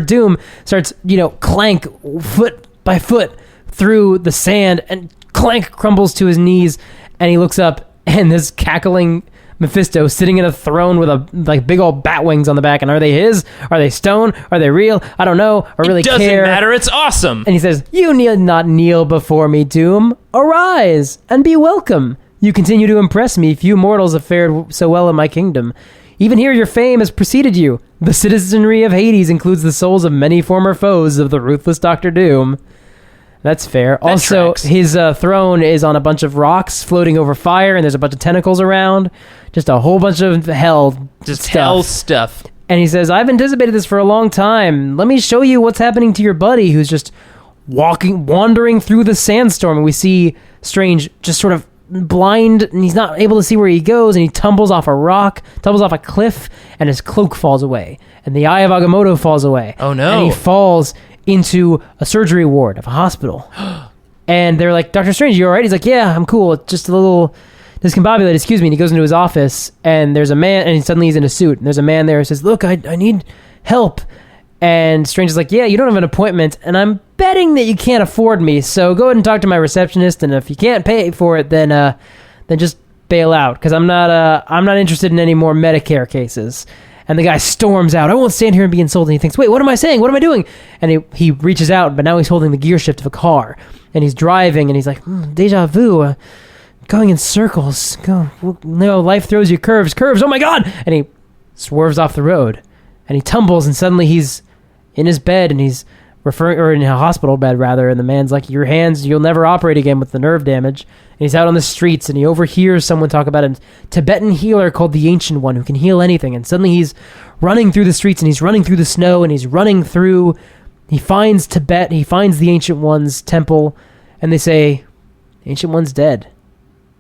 Doom starts, clank foot by foot through the sand, and clank crumbles to his knees, and he looks up, and this cackling Mephisto sitting in a throne with a big old bat wings on the back. And are they his? Are they stone? Are they real? I don't know. I really care. It doesn't matter. It's awesome. And he says, you need not kneel before me, Doom. Arise and be welcome. You continue to impress me. Few mortals have fared so well in my kingdom. Even here your fame has preceded you. The citizenry of Hades includes the souls of many former foes of the ruthless Dr. Doom. That's fair. That also, tracks. his throne is on a bunch of rocks floating over fire, and there's a bunch of tentacles around. Just a whole bunch of hell stuff. And he says, I've anticipated this for a long time. Let me show you what's happening to your buddy who's just wandering through the sandstorm. And we see Strange just sort of blind, and he's not able to see where he goes, and he tumbles off a cliff, and his cloak falls away, and the Eye of Agamotto falls away. Oh no. And he falls into a surgery ward of a hospital. And they're like, Dr. Strange, you all right? He's like, yeah, I'm cool. It's just a little discombobulated, excuse me. And he goes into his office, and there's a man, and suddenly he's in a suit, and there's a man there who says, look, I need help. And Strange is like, yeah, you don't have an appointment, and I'm betting that you can't afford me, so go ahead and talk to my receptionist, and if you can't pay for it, then just bail out, because I'm not interested in any more Medicare cases. And the guy storms out. I won't stand here and be insulted. And he thinks, wait, what am I saying? What am I doing? And he reaches out, but now he's holding the gear shift of a car, and he's driving, and he's like, deja vu, going in circles. No, life throws you curves, oh my God! And he swerves off the road, and he tumbles, and suddenly he's in his bed, and he's in a hospital bed, rather, and the man's like, your hands, you'll never operate again with the nerve damage. And he's out on the streets, and he overhears someone talk about a Tibetan healer called the Ancient One who can heal anything. And suddenly he's running through the streets, and he's running through the snow, and he finds Tibet, he finds the Ancient One's temple, and they say, the Ancient One's dead.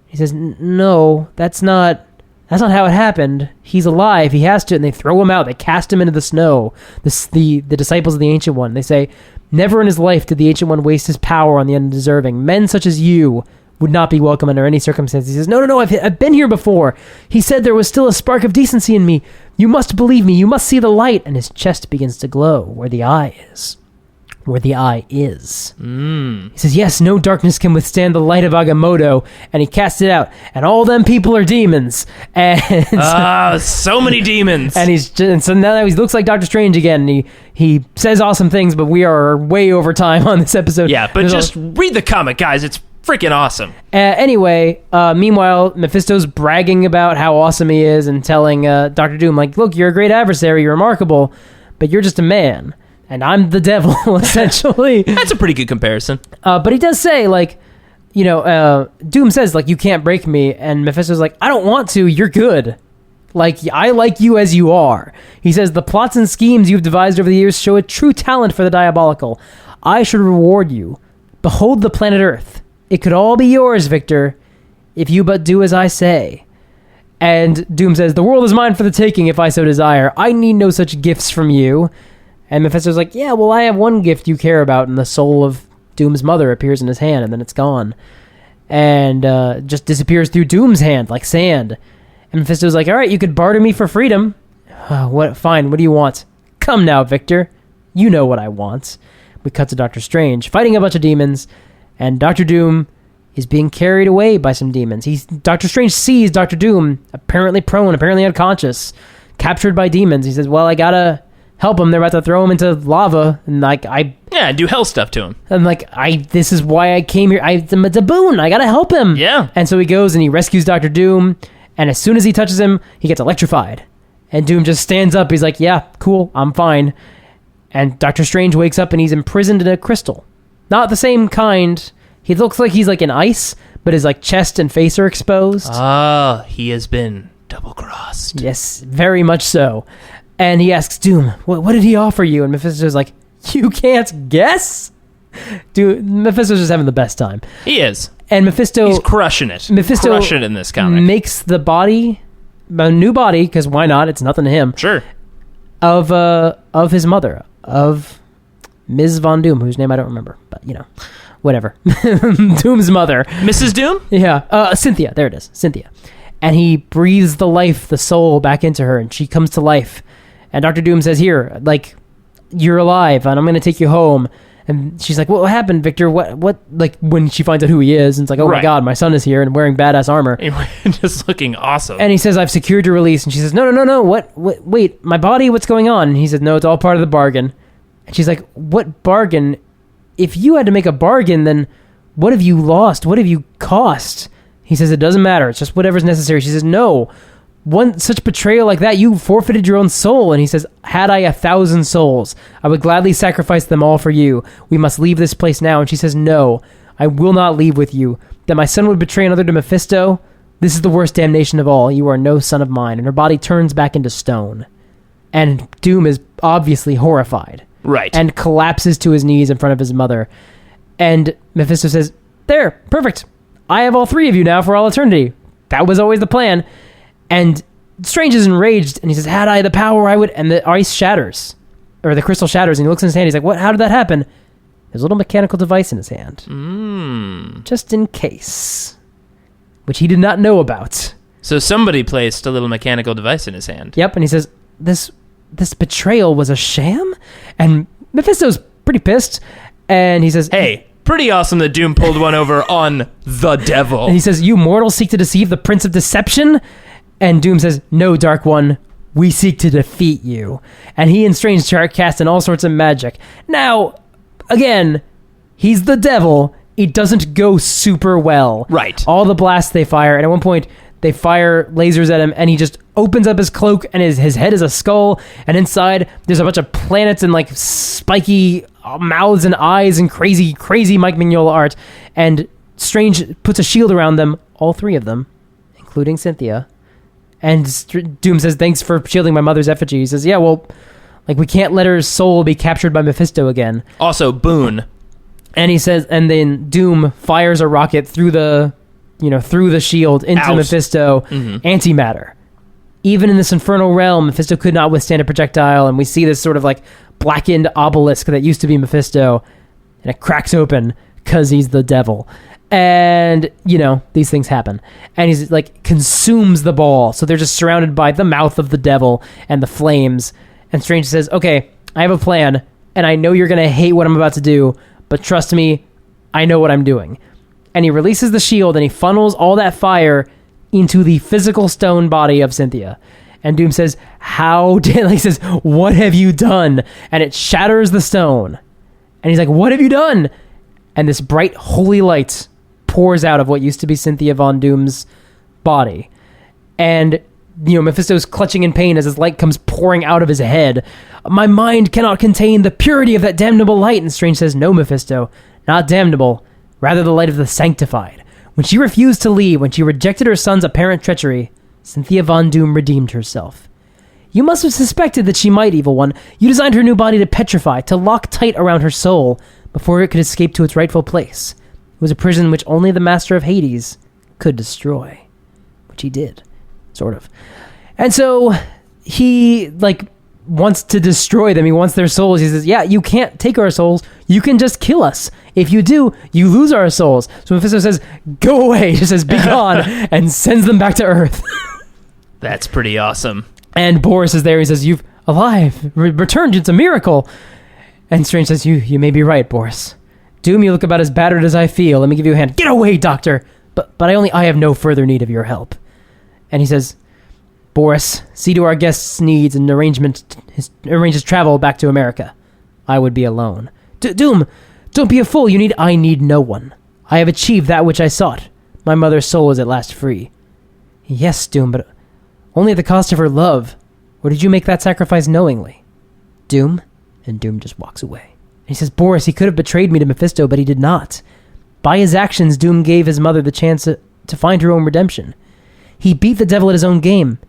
He says, no, that's not how it happened. He's alive. He has to. And they throw him out. They cast him into the snow. The disciples of the Ancient One. They say, never in his life did the Ancient One waste his power on the undeserving. Men such as you would not be welcome under any circumstances. He says, no, I've been here before. He said there was still a spark of decency in me. You must believe me. You must see the light. And his chest begins to glow where the eye is. He says, yes, no darkness can withstand the light of Agamotto, and he casts it out, and all them people are demons, and so many demons. And so now he looks like Doctor Strange again, and he says awesome things, but we are way over time on this episode. Yeah, but just read the comic, guys. It's freaking awesome. Anyway, meanwhile, Mephisto's bragging about how awesome he is and telling Dr. Doom, like, look, you're a great adversary, you're remarkable, but you're just a man. And I'm the devil, essentially. That's a pretty good comparison. But he does say, Doom says, you can't break me. And Mephisto's like, I don't want to. You're good. I like you as you are. He says, the plots and schemes you've devised over the years show a true talent for the diabolical. I should reward you. Behold the planet Earth. It could all be yours, Victor, if you but do as I say. And Doom says, the world is mine for the taking if I so desire. I need no such gifts from you. And Mephisto's like, yeah, well, I have one gift you care about, and the soul of Doom's mother appears in his hand, and then it's gone. and just disappears through Doom's hand like sand. And Mephisto's like, all right, you could barter me for freedom. What? Fine, what do you want? Come now, Victor. You know what I want. We cut to Doctor Strange fighting a bunch of demons, and Doctor Doom is being carried away by some demons. Doctor Strange sees Doctor Doom apparently prone, apparently unconscious, captured by demons. He says, well, I gotta help him. They're about to throw him into lava, and do hell stuff to him. I'm like, this is why I came here. It's a boon. I gotta help him. Yeah. And so he goes and he rescues Doctor Doom, and as soon as he touches him, he gets electrified. And Doom just stands up. He's like, yeah, cool, I'm fine. And Doctor Strange wakes up and he's imprisoned in a crystal. Not the same kind. He looks like he's like in ice, but his like chest and face are exposed. He has been double-crossed. Yes, very much so. And he asks Doom, what did he offer you? And Mephisto's like, you can't guess? Dude, Mephisto's just having the best time. He is. And Mephisto... He's crushing it. Mephisto crushing it in this comic. Makes the body, a new body, because why not? It's nothing to him. Sure. Of his mother, of Ms. Von Doom, whose name I don't remember, but whatever. Doom's mother. Mrs. Doom? Yeah. Cynthia. There it is. Cynthia. And he breathes the soul back into her, and she comes to life. And Dr. Doom says, here, like, you're alive, and I'm going to take you home. And she's like, what happened, Victor? What, like, when she finds out who he is, and it's like, oh my God, my son is here and wearing badass armor. Just looking awesome. And he says, I've secured your release. And she says, no, what, wait, my body, what's going on? And he says, no, it's all part of the bargain. And she's like, what bargain? If you had to make a bargain, then what have you lost? What have you cost? He says, it doesn't matter. It's just whatever's necessary. She says, no. One such betrayal like that, you forfeited your own soul. And he says, had I 1,000 souls, I would gladly sacrifice them all for you. We must leave this place now. And she says, no, I will not leave with you. That my son would betray another to Mephisto, this is the worst damnation of all. You are no son of mine. And her body turns back into stone. And Doom is obviously horrified. Right. And collapses to his knees in front of his mother. And Mephisto says, there, perfect. I have all three of you now for all eternity. That was always the plan. And Strange is enraged, and he says, had I the power, I would... And the ice shatters. Or the crystal shatters, and he looks in his hand. He's like, what? How did that happen? There's a little mechanical device in his hand. Just in case. Which he did not know about. So somebody placed a little mechanical device in his hand. Yep, and he says, this betrayal was a sham? And Mephisto's pretty pissed, and he says... Hey, pretty awesome that Doom pulled one over on the devil. And he says, you mortals seek to deceive the Prince of Deception? And Doom says, no, Dark One, we seek to defeat you. And he and Strange start casting all sorts of magic. Now, again, he's the devil. It doesn't go super well. Right. All the blasts they fire, and at one point, they fire lasers at him, and he just opens up his cloak, and his head is a skull, and inside, there's a bunch of planets and, like, spiky mouths and eyes and crazy, crazy Mike Mignola art. And Strange puts a shield around them, all three of them, including Cynthia. And Doom says, thanks for shielding my mother's effigy. He says, yeah, well, like, we can't let her soul be captured by Mephisto again. Also, boon. And he says, and then Doom fires a rocket through the shield into Mephisto, antimatter. Even in this infernal realm, Mephisto could not withstand a projectile, and we see this sort of, like, blackened obelisk that used to be Mephisto, and it cracks open because he's the devil. And, these things happen. And he's, like, consumes the ball. So they're just surrounded by the mouth of the devil and the flames. And Strange says, okay, I have a plan, and I know you're going to hate what I'm about to do, but trust me, I know what I'm doing. And he releases the shield, and he funnels all that fire into the physical stone body of Cynthia. And Doom says, he says, what have you done? And it shatters the stone. And he's like, what have you done? And this bright, holy light pours out of what used to be Cynthia Von Doom's body. And, Mephisto's clutching in pain as his light comes pouring out of his head. My mind cannot contain the purity of that damnable light. And Strange says, no, Mephisto, not damnable, rather the light of the sanctified. When she refused to leave, when she rejected her son's apparent treachery, Cynthia Von Doom redeemed herself. You must have suspected that she might, Evil One. You designed her new body to petrify, to lock tight around her soul, before it could escape to its rightful place. It was a prison which only the master of Hades could destroy. Which he did. Sort of. And so he, wants to destroy them. He wants their souls. He says, yeah, you can't take our souls. You can just kill us. If you do, you lose our souls. So Mephisto says, go away. He says, be gone, and sends them back to Earth. That's pretty awesome. And Boris is there. He says, you've alive. Returned. It's a miracle. And Strange says, you may be right, Boris. Doom, you look about as battered as I feel. Let me give you a hand. Get away, Doctor. But I have no further need of your help. And he says, Boris, see to our guest's needs and arrange his travel back to America. I would be alone. Doom, don't be a fool. I need no one. I have achieved that which I sought. My mother's soul is at last free. Yes, Doom, but only at the cost of her love. Or did you make that sacrifice knowingly? Doom? And Doom just walks away. And he says, Boris, he could have betrayed me to Mephisto, but he did not. By his actions, Doom gave his mother the chance to find her own redemption. He beat the devil at his own game.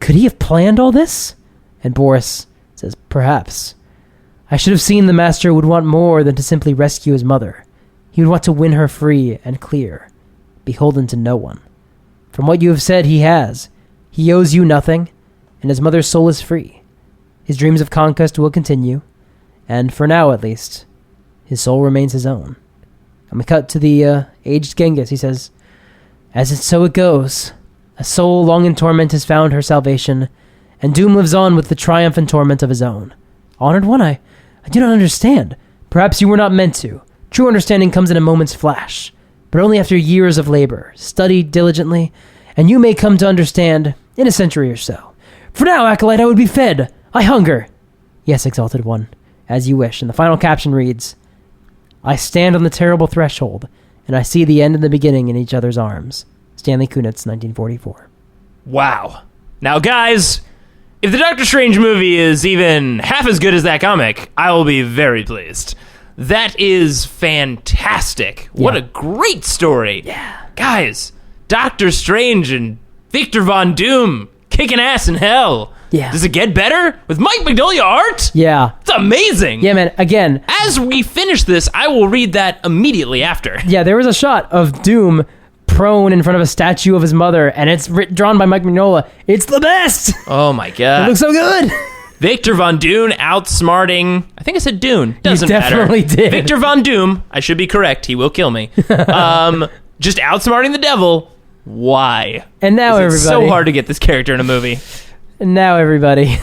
Could he have planned all this? And Boris says, perhaps. I should have seen the master would want more than to simply rescue his mother. He would want to win her free and clear, beholden to no one. From what you have said, he has. He owes you nothing, and his mother's soul is free. His dreams of conquest will continue, and for now at least, his soul remains his own. And we cut to the aged Genghis. He says, so it goes. A soul long in torment has found her salvation, and Doom lives on with the triumph and torment of his own. Honored one, I do not understand. Perhaps you were not meant to. True understanding comes in a moment's flash, but only after years of labor, studied diligently, and you may come to understand in a century or so. For now, Acolyte, I would be fed. I hunger. Yes, Exalted One, as you wish. And the final caption reads, I stand on the terrible threshold, and I see the end and the beginning in each other's arms. Stanley Kunitz, 1944. Wow. Now, guys, if the Doctor Strange movie is even half as good as that comic, I will be very pleased. That is fantastic. Yeah. What a great story. Yeah. Guys, Doctor Strange and Victor Von Doom kicking ass in hell. Yeah. Does it get better? With Mike Mignola art? Yeah. It's amazing. Yeah, man. Again. As we finish this, I will read that immediately after. Yeah, there was a shot of Doom prone in front of a statue of his mother, and it's drawn by Mike Mignola. It's the best. Oh my god. It looks so good. Victor Von Doom outsmarting... I think I said Dune. Doesn't you definitely matter. Did. Victor Von Doom. I should be correct. He will kill me. Just outsmarting the devil. Why? And now everybody... It's so hard to get this character in a movie. And now everybody...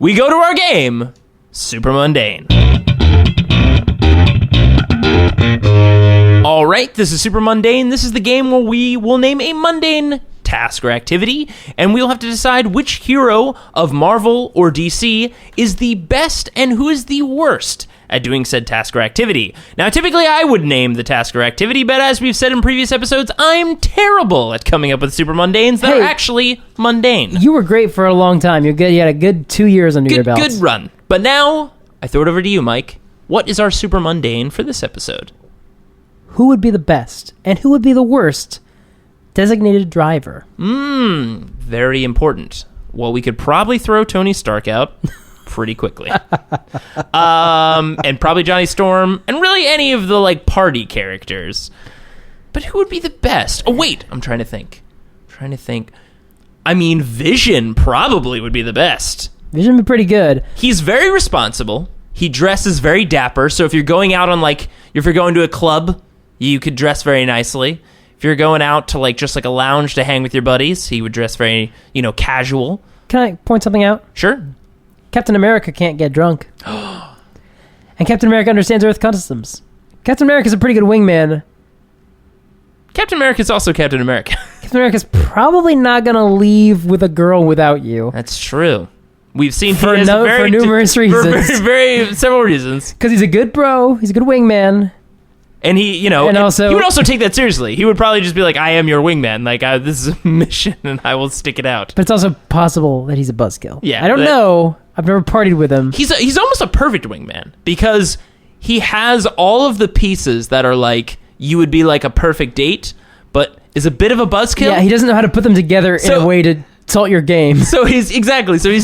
we go to our game, Super-Mundane. All right, this is Super-Mundane. This is the game where we will name a mundane task or activity, and we'll have to decide which hero of Marvel or DC is the best and who is the worst at doing said task or activity. Now, typically I would name the task or activity, but as we've said in previous episodes, I'm terrible at coming up with super mundanes that are actually mundane. You were great for a long time. You're good. You had a good 2 years under your belt. Good run. But now, I throw it over to you, Mike. What is our super mundane for this episode? Who would be the best and who would be the worst designated driver? Very important. Well, we could probably throw Tony Stark out pretty quickly. And probably Johnny Storm, and really any of the, like, party characters. But who would be the best? Oh, wait, I'm trying to think. I mean, Vision probably would be the best. Vision would be pretty good. He's very responsible. He dresses very dapper, so if you're going out on, like, if you're going to a club, you could dress very nicely. If you're going out to, like, just like a lounge to hang with your buddies, he would dress very, casual. Can I point something out? Sure. Captain America can't get drunk. And Captain America understands Earth customs. Captain America's a pretty good wingman. Captain America's also Captain America. Captain America's probably not going to leave with a girl without you. That's true. We've seen for numerous reasons. For several reasons. Because he's a good bro. He's a good wingman. And he, and also, he would also take that seriously. He would probably just be like, I am your wingman. Like, this is a mission, and I will stick it out. But it's also possible that he's a buzzkill. Yeah. I don't know. I've never partied with him. He's almost a perfect wingman, because he has all of the pieces that are like, you would be like a perfect date, but is a bit of a buzzkill. Yeah, he doesn't know how to put them together in a way to salt your game. So he's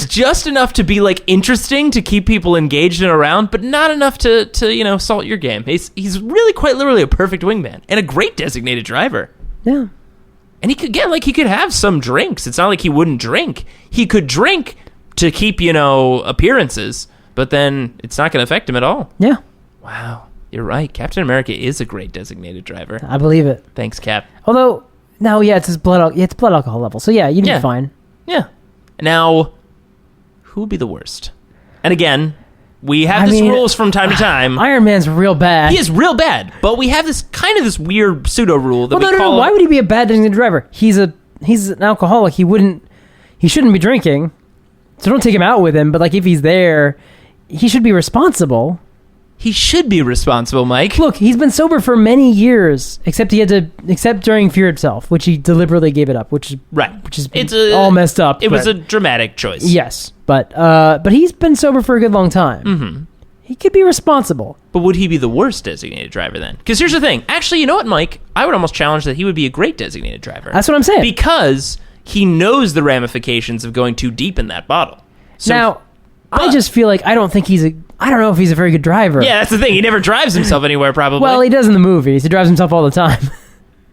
just enough to be like interesting to keep people engaged and around, but not enough to salt your game. He's really quite literally a perfect wingman and a great designated driver. Yeah. And he could have some drinks. It's not like he wouldn't drink. He could drink to keep, appearances, but then it's not going to affect him at all. Yeah, Wow. You're right. Captain America is a great designated driver. I believe it. Thanks, Cap. Although, no, yeah, it's his blood alcohol level. So yeah, you'd be fine. Yeah. Now, who would be the worst? And again, we have rules from time to time. Iron Man's real bad. He is real bad, but we have this weird pseudo rule that no. Why would he be a bad designated driver? He's an alcoholic. He shouldn't be drinking. So don't take him out with him. But like, if he's there, he should be responsible. He should be responsible, Mike. Look, he's been sober for many years, except during Fear Itself, which he deliberately gave it up, which is all messed up. It was a dramatic choice. Yes, but he's been sober for a good long time. Mm-hmm. He could be responsible. But would he be the worst designated driver then? Because here's the thing. Actually, you know what, Mike? I would almost challenge that he would be a great designated driver. That's what I'm saying. Because he knows the ramifications of going too deep in that bottle. So, I just feel like I don't know if he's a very good driver. Yeah, that's the thing. He never drives himself anywhere, probably. Well, he does in the movies. He drives himself all the time.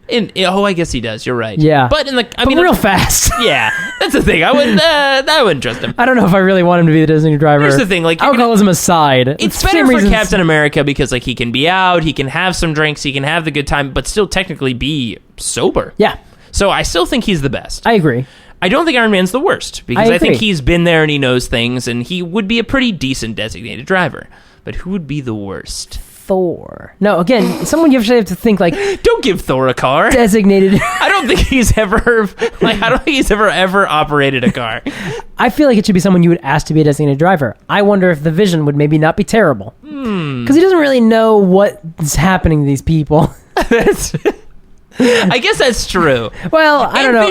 I guess he does. You're right. Yeah. But real fast. Yeah, that's the thing. I wouldn't trust him. I don't know if I really want him to be the designated driver. Here's the thing. Alcoholism aside. It's better for Captain America because he can be out, he can have some drinks, he can have the good time, but still technically be sober. Yeah. So I still think he's the best. I agree. I don't think Iron Man's the worst because I think he's been there and he knows things and he would be a pretty decent designated driver. But who would be the worst? Thor. No, again, someone you actually have to think like. Don't give Thor a car. Designated. I don't think he's ever operated a car. I feel like it should be someone you would ask to be a designated driver. I wonder if the vision would maybe not be terrible because he doesn't really know what's happening to these people. I guess that's true. Well, I don't know.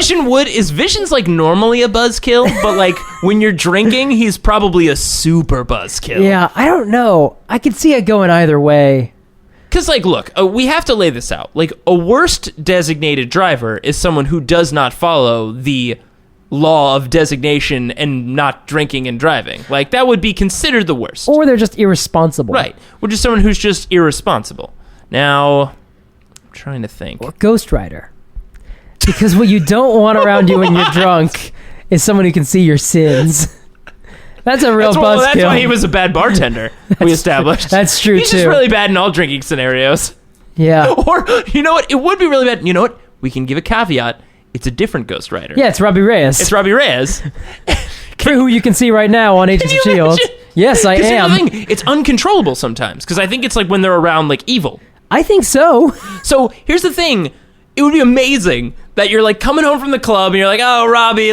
Vision's like normally a buzzkill, but like when you're drinking, he's probably a super buzzkill. Yeah, I don't know. I could see it going either way. Because look, we have to lay this out. A worst designated driver is someone who does not follow the law of designation and not drinking and driving. That would be considered the worst. Or they're just irresponsible. Right. Which is someone who's just irresponsible. Now, trying to think. Or Ghost Rider. Because what you don't want around you when you're drunk is someone who can see your sins. That's a real buzzkill. That's why he was a bad bartender, we established. That's true, He's just really bad in all drinking scenarios. Yeah. Or, you know what? It would be really bad. You know what? We can give a caveat. It's a different Ghost Rider. Yeah, it's Robbie Reyes. Who you can see right now on Agents of S.H.I.E.L.D. Yes, I am. Here's the thing. It's uncontrollable sometimes, because I think it's when they're around, evil. I think so. So here's the thing. It would be amazing that you're coming home from the club and you're like, oh, Robbie,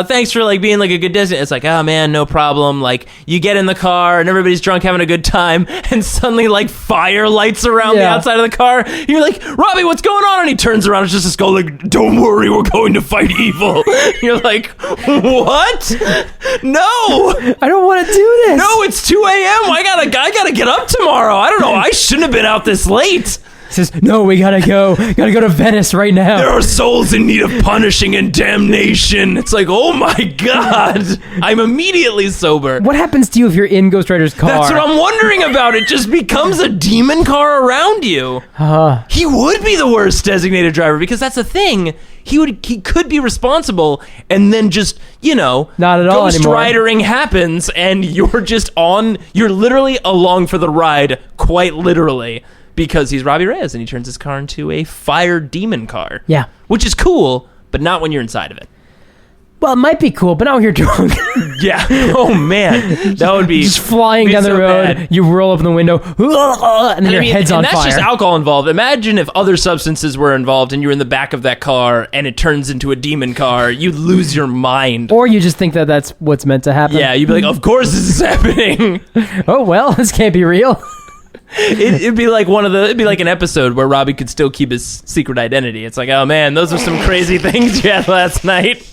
thanks for being a good designated. It's oh man, no problem. You get in the car and everybody's drunk having a good time and suddenly fire lights around the outside of the car. You're like, Robbie, what's going on? And he turns around, it's just this guy don't worry, we're going to fight evil. You're like, what? No, I don't want to do this. No, it's 2 a.m. I gotta get up tomorrow. I don't know. I shouldn't have been out this late. He says, no, we gotta go to Venice right now. There are souls in need of punishing and damnation. It's oh my God. I'm immediately sober. What happens to you if you're in Ghost Rider's car? That's what I'm wondering about. It just becomes a demon car around you. He would be the worst designated driver because that's the thing. He could be responsible and then just, not at all Ghost anymore. Ridering happens and you're literally along for the ride, quite literally. Because he's Robbie Reyes and he turns his car into a fire demon car. Yeah. Which is cool, but not when you're inside of it. Well, it might be cool, but not when you're drunk. Yeah. Oh, man. That would be... Just flying down the road, bad. You roll up in the window, and then your head's on fire. And that's just alcohol involved. Imagine if other substances were involved and you're in the back of that car and it turns into a demon car. You'd lose your mind. Or you just think that that's what's meant to happen. Yeah, you'd be of course this is happening. Oh, well, this can't be real. It'd be it'd be an episode where Robbie could still keep his secret identity. It's oh man, those are some crazy things you had last night.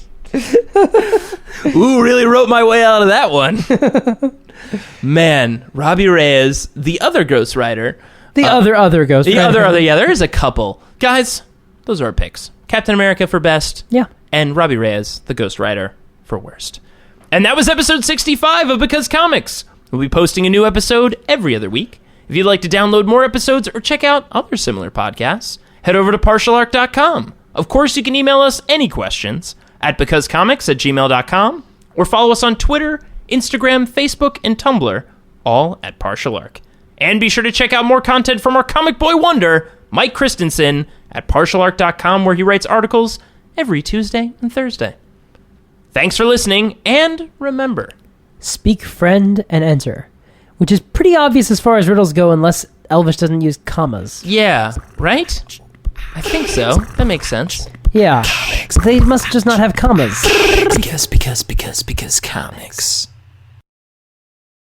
Ooh, really wrote my way out of that one. Man, Robbie Reyes, the other Ghost Rider. The other Ghost Rider. Yeah, there is a couple. Guys, those are our picks. Captain America for best. Yeah. And Robbie Reyes, the Ghost Rider, for worst. And that was episode 65 of Because Comics. We'll be posting a new episode every other week. If you'd like to download more episodes or check out other similar podcasts, head over to partialarc.com. Of course, you can email us any questions at becausecomics@gmail.com or follow us on Twitter, Instagram, Facebook, and Tumblr, all at Partial Arc. And be sure to check out more content from our comic boy wonder, Mike Christensen, at partialarc.com, where he writes articles every Tuesday and Thursday. Thanks for listening, and remember, Speak friend and enter, which is pretty obvious as far as riddles go unless Elvish doesn't use commas. yeah, right? I think so. That makes sense. Yeah, they must just not have commas. Because comics.